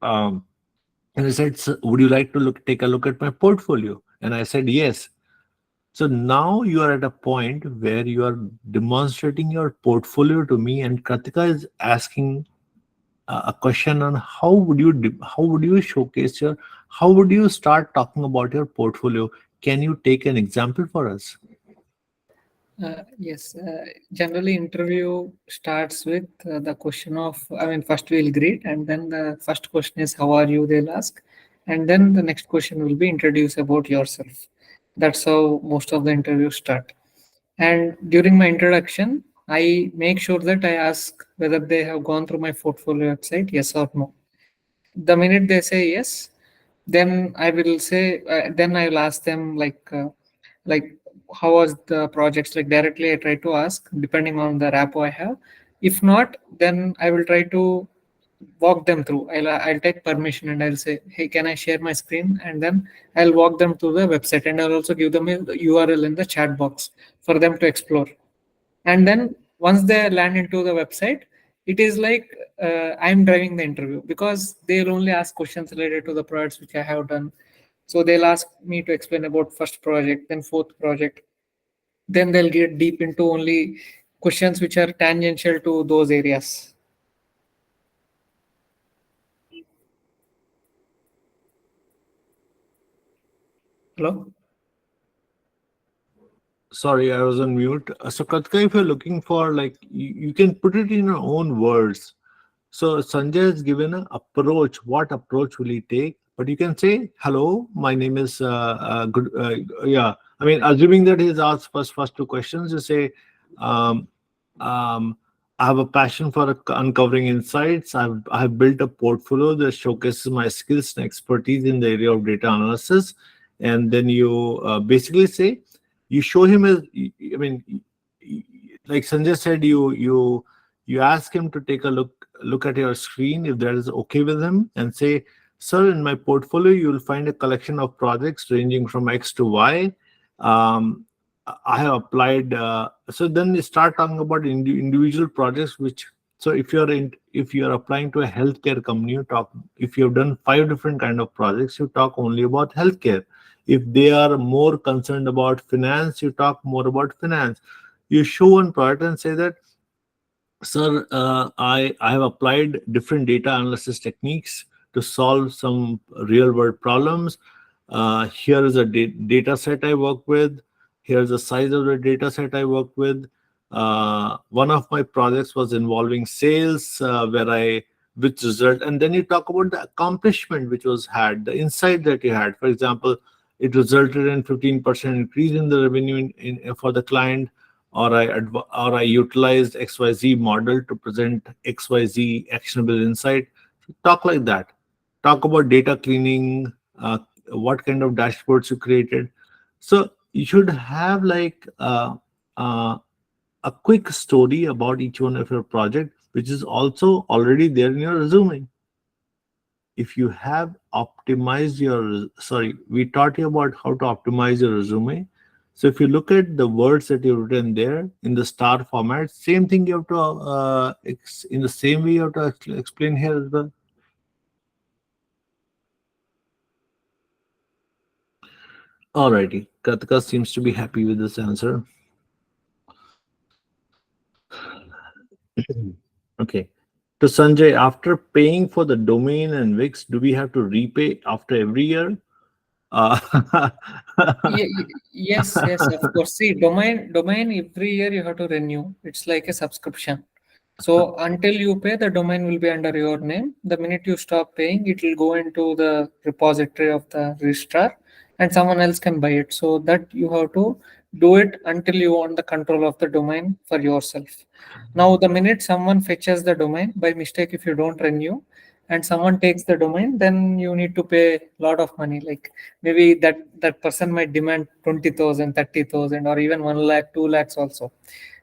and I said, would you like to take a look at my portfolio? And I said yes. So now you are at a point where you are demonstrating your portfolio to me, and Kratika is asking a question on how would you showcase your, how would you start talking about your portfolio? Can you take an example for us? Yes, generally interview starts with the question of, I mean, first we'll greet, and then the first question is, how are you? They'll ask. And then the next question will be, introduce about yourself. That's how most of the interviews start. And during my introduction, I make sure that I ask whether they have gone through my portfolio website, yes or no. The minute they say yes, then I will say, then I will ask them like how was the projects, like directly I try to ask depending on the rapport I have. If not, then I will try to walk them through. I'll take permission and I'll say, hey, can I share my screen? And then I'll walk them to the website, and I'll also give them a URL in the chat box for them to explore. And then once they land into the website, it is like I'm driving the interview, because they'll only ask questions related to the products which I have done. So they'll ask me to explain about first project, then fourth project, then they'll get deep into only questions which are tangential to those areas. Hello? Sorry, I was on mute. So, Katka, if you're looking for, like, you can put it in your own words. So, Sanjay has given an approach. What approach will he take? But you can say, "Hello, my name is good." Yeah, I mean, assuming that he's asked first two questions, you say, um, um, "I have a passion for uncovering insights. I've built a portfolio that showcases my skills and expertise in the area of data analysis." And then you basically say, you show him as, I mean, like Sanjay said, you ask him to take a look at your screen if that is okay with him, and say, "Sir, in my portfolio you will find a collection of projects ranging from X to Y. um, I have applied." So then you start talking about individual projects. Which, so if you're applying to a healthcare company, you talk. If you've done 5 different kind of projects, you talk only about healthcare. If they are more concerned about finance, you talk more about finance. You show one product and say that, "Sir, I have applied different data analysis techniques to solve some real world problems. Here is a data set I work with. Here's the size of the data set I work with. One of my projects was involving sales, where I which result," and then you talk about the accomplishment which was had, the insight that you had. For example, it resulted in 15% increase in the revenue for the client, or I utilized XYZ model to present XYZ actionable insight. Talk like that. Talk about data cleaning, what kind of dashboards you created. So you should have like uh, a quick story about each one of your project, which is also already there in your resume. If you have optimized your, sorry, we taught you about how to optimize your resume. So if you look at the words that you've written there in the star format, same thing you have to in the same way you have to explain here as well. Alrighty, Katka seems to be happy with this answer. Okay. To Sanjay, after paying for the domain and Wix, do we have to repay after every year? Yes, of course. See, domain every year you have to renew. It's like a subscription. So until you pay, the domain will be under your name. The minute you stop paying, it will go into the repository of the registrar, and someone else can buy it. So that you have to do it until you want the control of the domain for yourself. Now, the minute someone fetches the domain by mistake, if you don't renew, and someone takes the domain, then you need to pay a lot of money. Like maybe that person might demand 20,000, 30,000, or even 1 lakh, 2 lakhs also.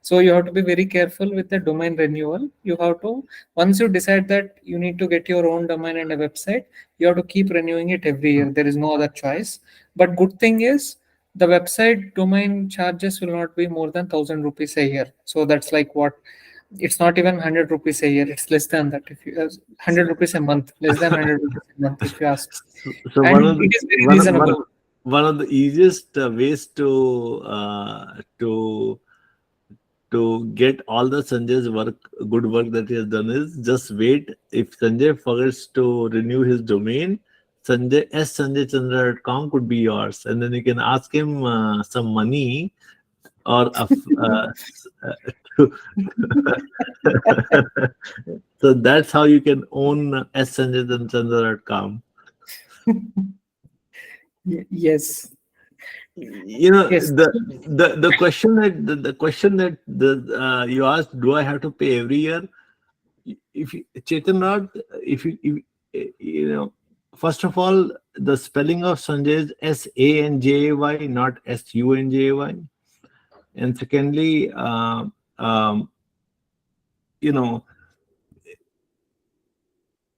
So you have to be very careful with the domain renewal. You have to, once you decide that you need to get your own domain and a website, you have to keep renewing it every year. There is no other choice. But good thing is the website domain charges will not be more than 1,000 rupees a year. So that's like what, it's not even 100 rupees a year. It's less than that. If you 100 rupees a month, less than 100 rupees a month, if you ask. So And it is very reasonable. one of the easiest ways to get all the Sanjay's good work that he has done is just wait. If Sanjay forgets to renew his domain, sanjaychandra.com could be yours, and then you can ask him some money or so that's how you can own sanjaychandra.com. Yes. You know, Yes. the question that you asked, do I have to pay every year? If you, Chetan, you know, first of all, the spelling of Sanjay is Sanjay, not Sunjay. And secondly, you know,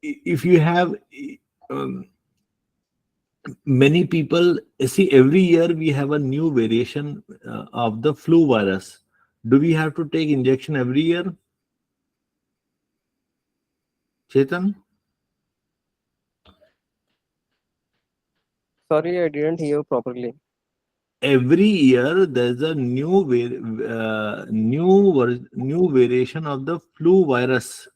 if you have um, many people, see, every year we have a new variation of the flu virus. Do we have to take injection every year, Chetan? Sorry, I didn't hear properly. every year there's a new variation of the flu virus.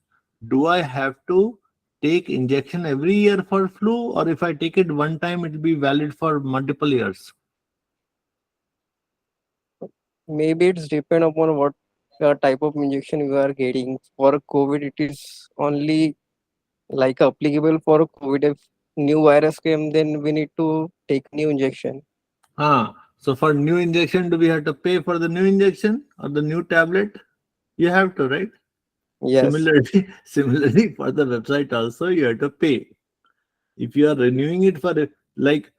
Do I have to take injection every year for flu, or if I take it one time, it will be valid for multiple years? Maybe it's depend upon what type of injection you are getting. For COVID, it is only like applicable for COVID. If new virus came, then we need to take new injection. So for new injection, do we have to pay for the new injection or the new tablet? You have to, right? Yes. Similarly, for the website also, you have to pay. If you are renewing it for like,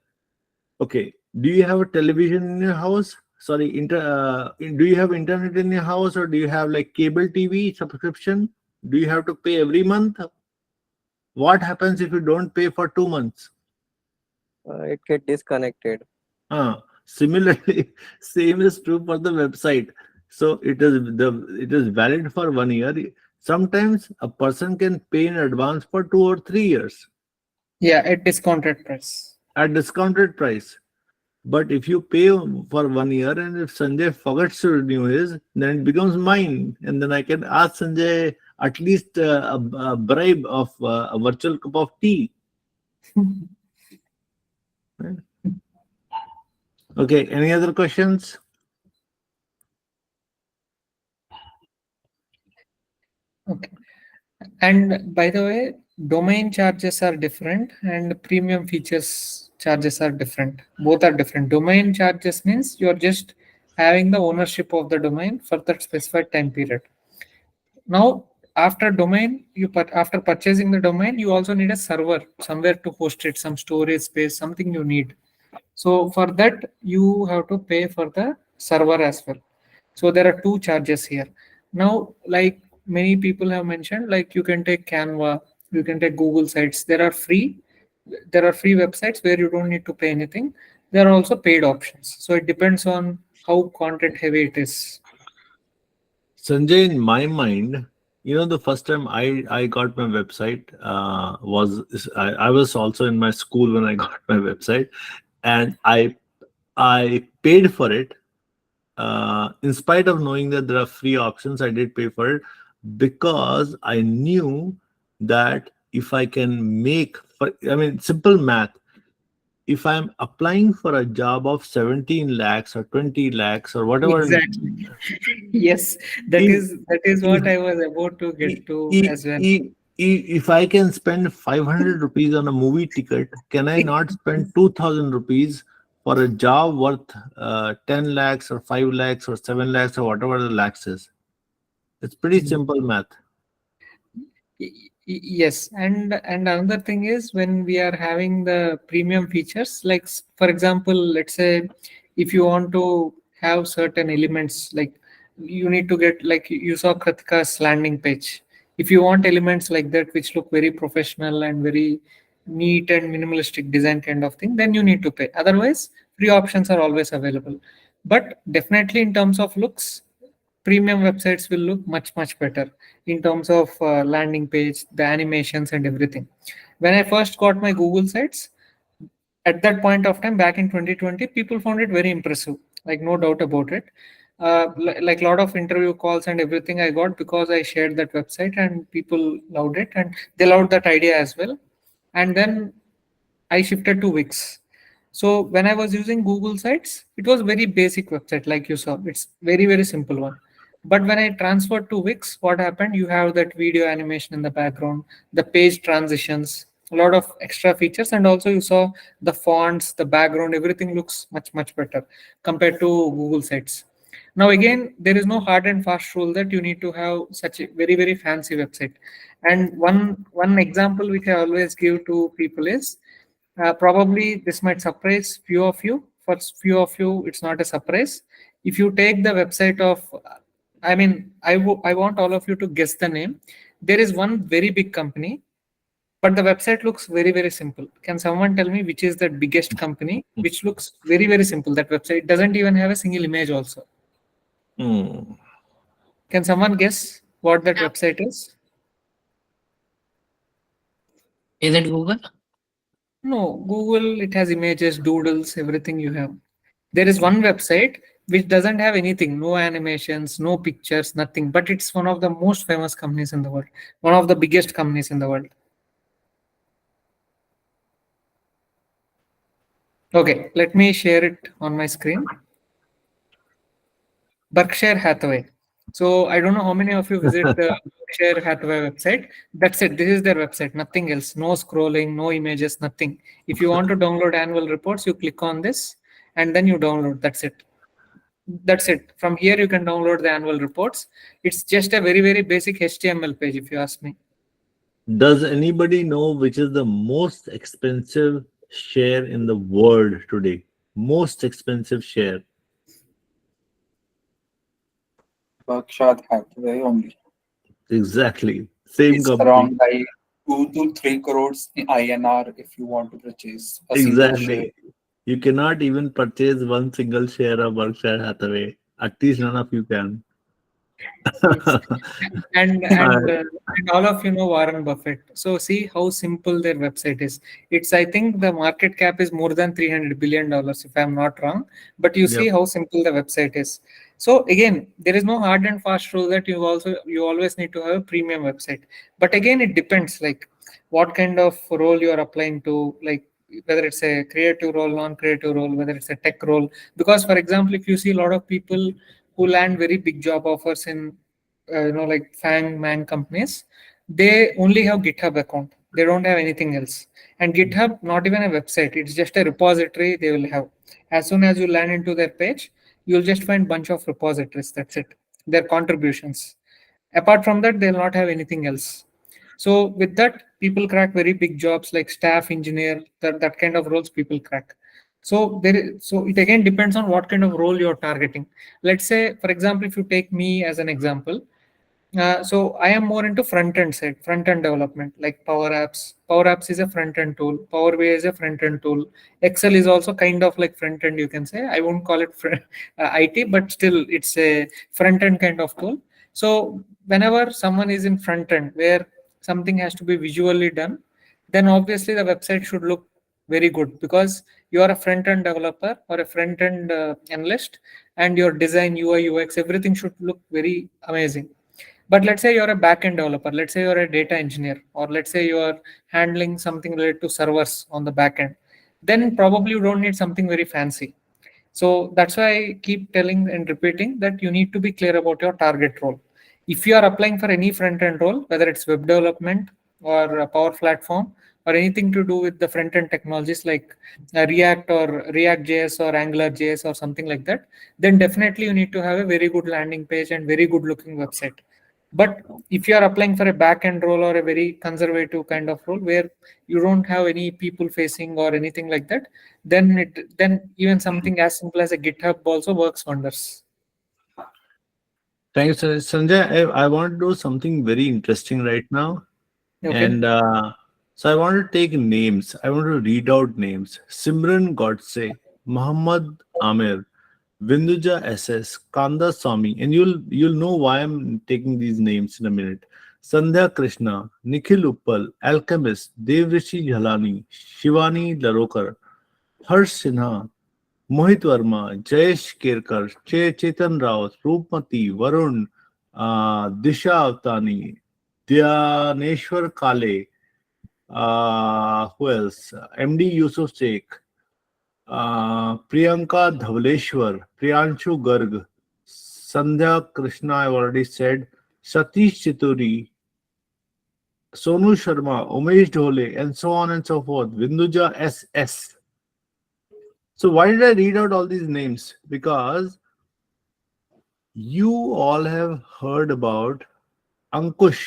okay, do you have a television in your house? Sorry, do you have internet in your house, or do you have like cable TV subscription? Do you have to pay every month? What happens if you don't pay for 2 months? It get disconnected. Similarly, same is true for the website. So it is valid for 1 year. Sometimes a person can pay in advance for 2 or 3 years Yeah, at discounted price. at discounted price. But if you pay for 1 year, and if Sanjay forgets to renew his, then it becomes mine, and then I can ask Sanjay at least a bribe of a virtual cup of tea. Okay, any other questions? Okay. And by the way, domain charges are different and premium features charges are different. Both are different. Domain charges means you're just having the ownership of the domain for that specified time period. Now, after domain, after purchasing the domain, you also need a server somewhere to host it, some storage space, something you need. So for that, you have to pay for the server as well. So there are two charges here. Now, like many people have mentioned, like you can take Canva, you can take Google Sites. There are free. There are free websites where you don't need to pay anything. There are also paid options. So it depends on how content heavy it is. Sanjay, in my mind, the first time I got my website I was also in my school when I got my website, and I paid for it. In spite of knowing that there are free options, I did pay for it because I knew that if I can simple math. If I'm applying for a job of 17 lakhs or 20 lakhs or whatever, Exactly. Yes, that in, is what I was about to get to as well. if I can spend 500 rupees on a movie ticket, can I not spend 2,000 rupees for a job worth 10 lakhs or 5 lakhs or 7 lakhs or whatever the lakhs is? It's pretty simple math. Yes, and another thing is when we are having the premium features, like for example, let's say if you want to have certain elements, like you need to get, like you saw Kritika's landing page. If you want elements like that which look very professional and very neat and minimalistic design kind of thing, then you need to pay. Otherwise, free options are always available. But definitely in terms of looks, premium websites will look much better in terms of landing page, the animations and everything. When I first got my Google sites, at that point of time back in 2020, people found it very impressive, like no doubt about it. Like a lot of interview calls and everything I got because I shared that website, and people loved it and they loved that idea as well. And then I shifted to Wix. So when I was using Google Sites, it was very basic website, like you saw. It's very simple one. But when I transferred to Wix, what happened? You have that video animation in the background, the page transitions, a lot of extra features, and also you saw the fonts, the background, everything looks much better compared to Google Sites. Now again, there is no hard and fast rule that you need to have such a very fancy website. And one example which I always give to people is, probably this might surprise few of you. For few of you, it's not a surprise. If you take the website of, I want all of you to guess the name. There is one very big company, but the website looks very simple. Can someone tell me which is the biggest company, which looks very simple? That website doesn't even have a single image also. Can someone guess what that website is? Is it Google? No, Google, it has images, doodles, everything you have. There is one website which doesn't have anything, no animations, no pictures, nothing, but it's one of the most famous companies in the world, one of the biggest companies in the world. Okay, let me share it on my screen. Berkshire Hathaway. So I don't know how many of you visit the Berkshire Hathaway website. That's it. This is their website. Nothing else. No scrolling, no images, nothing. If you want to download annual reports, you click on this and then you download. That's it. That's it. From here, you can download the annual reports. It's just a very, very basic HTML page, if you ask me. Does anybody know which is the most expensive share in the world today? Most expensive share. Berkshire Hathaway only. Exactly. Same It's company. around like 2 to 3 crores in INR if you want to purchase a single share. Exactly. You cannot even purchase one single share of Berkshire Hathaway. At least none of you can. Yes. And all of you know Warren Buffett. So see how simple their website is. It's, I think the market cap is more than $300 billion, if I'm not wrong. But you see Yep. how simple the website is. So again, there is no hard and fast rule that you always need to have a premium website. But again, it depends like what kind of role you are applying to, like whether it's a creative role, non-creative role, whether it's a tech role. Because for example, if you see a lot of people who land very big job offers in like FANG man companies, they only have GitHub account. They don't have anything else. And GitHub, not even a website, it's just a repository they will have. As soon as you land into their page, you'll just find bunch of repositories. That's it. Their contributions. Apart from that, they'll not have anything else. So with that, people crack very big jobs like staff engineer, that kind of roles people crack. So it again depends on what kind of role you're targeting. Let's say, for example, if you take me as an example, so I am more into front end side, front end development, like Power Apps. Power Apps is a front end tool. Power BI is a front end tool. Excel is also kind of like front end, you can say. I won't call it IT, but still it's a front end kind of tool. So whenever someone is in front end where something has to be visually done, then obviously the website should look very good because you are a front end developer or a front end analyst, and your design, UI, UX, everything should look very amazing. But let's say you're a backend developer, let's say you're a data engineer, or let's say you're handling something related to servers on the backend, then probably you don't need something very fancy. So that's why I keep telling and repeating that you need to be clear about your target role. If you are applying for any front end role, whether it's web development or a Power Platform or anything to do with the front end technologies like React or React JS or Angular JS or something like that, then definitely you need to have a very good landing page and very good looking website. But if you are applying for a back end role or a very conservative kind of role where you don't have any people facing or anything like that, then even something as simple as a GitHub also works wonders. Thanks, Sanjay. I want to do something very interesting right now. Okay. And so I want to take names. I want to read out names. Simran Godse, Muhammad Amir, Vinduja SS, Kanda Swami, and you'll know why I'm taking these names in a minute. Sandhya Krishna, Nikhil Uppal, Alchemist, Devrishi Jhalani, Shivani Larokar, Harsh Sinha, Mohit Verma, Jayesh Kerkar, Chetan Rao, Roopmati, Varun, Disha Avtani, Dhyaneshwar Kale, who else? MD Yusuf Sheikh, Priyanka Dhavaleshwar, Priyanshu Garg, Sandhya Krishna, I've already said, Satish Chituri, Sonu Sharma, Umesh Dhole, and so on and so forth. Vinduja SS. So why did I read out all these names? Because you all have heard about Ankush,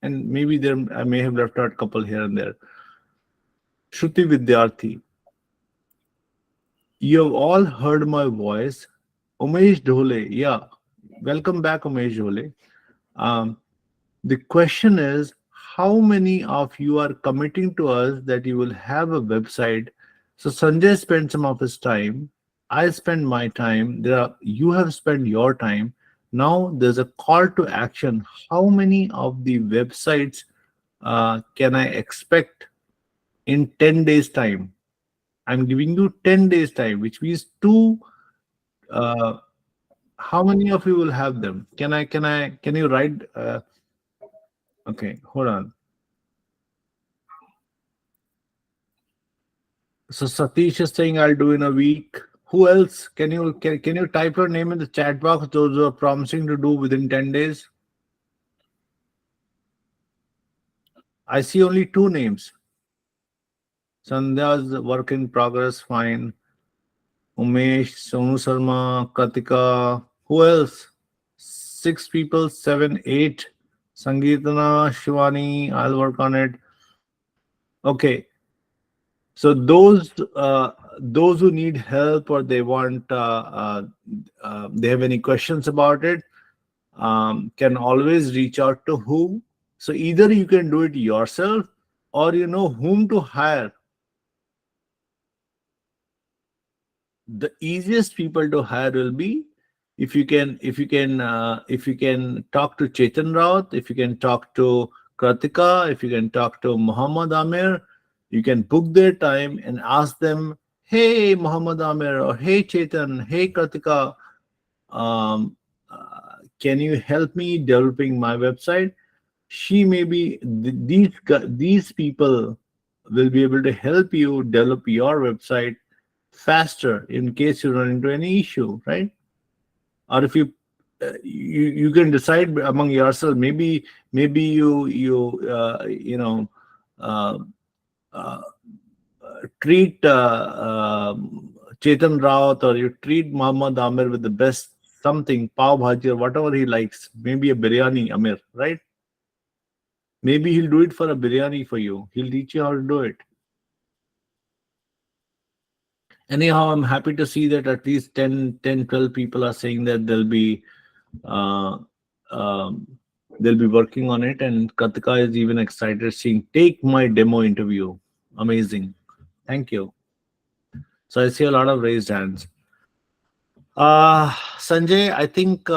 and maybe there I may have left out a couple here and there. Shruti Vidyarthi. You have all heard my voice. Umesh Dhole, yeah. Welcome back, Umesh Dhole. The question is, how many of you are committing to us that you will have a website? So Sanjay spent some of his time. I spend my time. You have spent your time. Now there's a call to action. How many of the websites can I expect in 10 days time? I'm giving you 10 days time, which means 2 How many of you will have them? Can you write? Okay, hold on. So Satish is saying I'll do in a week. Who else? Can you type your name in the chat box? Those who are promising to do within 10 days. I see only 2 names. Sandhya's work in progress, fine. Umesh, Sonu Sharma, Katika. Who else? 6 people, 7, 8. Sangeetana, Shivani, I'll work on it. Okay. So those who need help or they want they have any questions about it, can always reach out to who. So either you can do it yourself or you know whom to hire. The easiest people to hire will be if you can talk to Chetan Raut, if you can talk to Kratika, if you can talk to Muhammad Amir, you can book their time and ask them, hey Muhammad Amir, or hey Chetan, hey Kratika, can you help me developing my website? She may be these people will be able to help you develop your website faster in case you run into any issue, right? Or if you can decide among yourself. Maybe you know uh, uh, treat Chetan Raut or you treat Muhammad Amir with the best something, pav bhaji or whatever he likes. Maybe a biryani, Amir, right? Maybe he'll do it for a biryani for you. He'll teach you how to do it. Anyhow, I'm happy to see that at least 12 people are saying that uh, um, they'll be working on it. And Katika is even excited, saying, take my demo interview. Amazing. Thank you. So I see a lot of raised hands. Sanjay, I think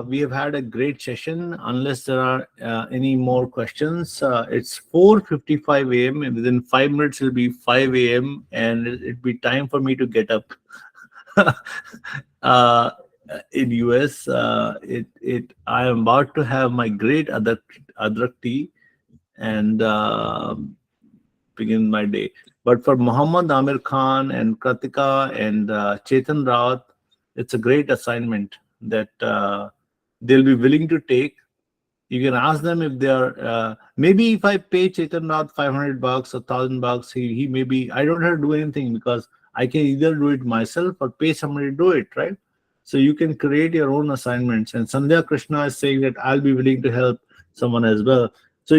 we have had a great session. Unless there are any more questions, it's 4:55 a.m. Within 5 minutes, it'll be 5 a.m. and it'll be time for me to get up. uh, in US, I am about to have my great adrak tea and begin my day. But for Muhammad Amir Khan and Kratika and Chetan Raut, it's a great assignment that they'll be willing to take. You can ask them if they are. Maybe if I pay Chetan Raut $500 or $1,000, he maybe I don't have to do anything because I can either do it myself or pay somebody to do it, right? So you can create your own assignments. And Sandhya Krishna is saying that I'll be willing to help someone as well. So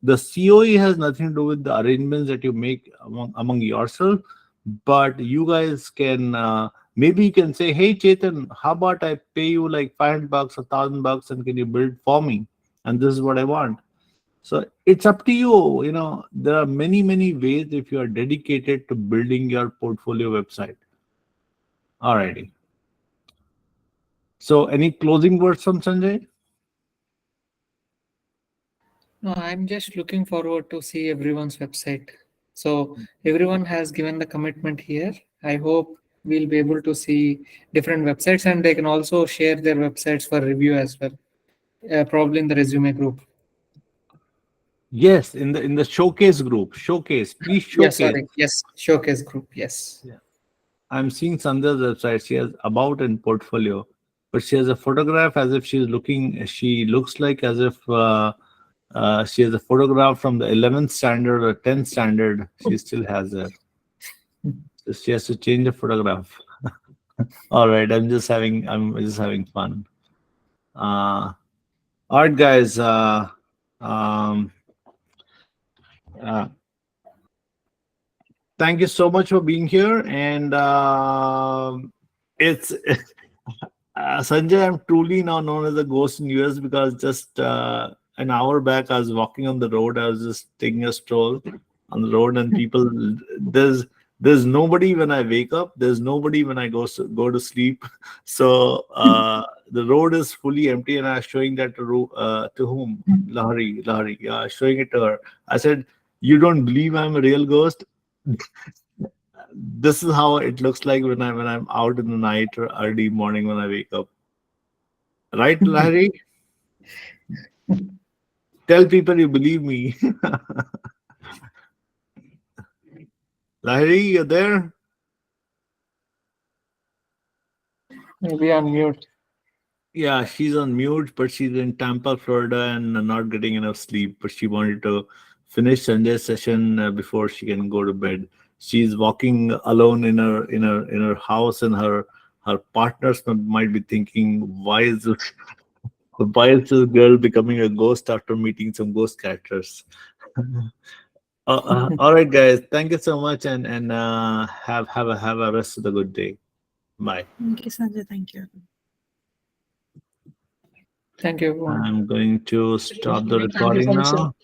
the COE has nothing to do with the arrangements that you make among yourself, but you guys can maybe you can say, hey Chetan, how about I pay you like $500 or $1,000 and can you build for me? And this is what I want. So it's up to you. You know, there are many ways if you are dedicated to building your portfolio website. Alrighty. So any closing words from Sanjay? No, I'm just looking forward to see everyone's website. So everyone has given the commitment here. I hope we'll be able to see different websites and they can also share their websites for review as well. Probably in the resume group. Yes, in the showcase group. Showcase, please showcase. Yeah, sorry. Yes, showcase group. Yes. Yeah. I'm seeing Sandhya's website. She has about and portfolio, but she has a photograph as if she's looking. She looks like as if she has a photograph from the 11th standard or 10th standard. She still has her. So she has to change the photograph. All right, I'm just having fun. All right, guys. Thank you so much for being here, and it's Sanjay. I'm truly now known as a ghost in US because just an hour back I was walking on the road. I was just taking a stroll on the road, and people there's nobody when I wake up. There's nobody when I go to sleep. So the road is fully empty, and I was showing that to whom? Lahari. Yeah, showing it to her. I said, "You don't believe I'm a real ghost?" this is how it looks like when I'm out in the night or early morning when I wake up. Right, Larry? Tell people you believe me. Larry, you're there? Maybe on mute. Yeah, she's on mute, but she's in Tampa, Florida, and not getting enough sleep. But she wanted to finish Sanjay's session before she can go to bed. She's walking alone in her house, and her partners might be thinking, why is this girl becoming a ghost after meeting some ghost characters? All right, guys. Thank you so much, and have a rest of the good day. Bye. Thank you, Sanjay. Thank you. Thank you, everyone. I'm going to stop the Thank you recording so much, sir. now.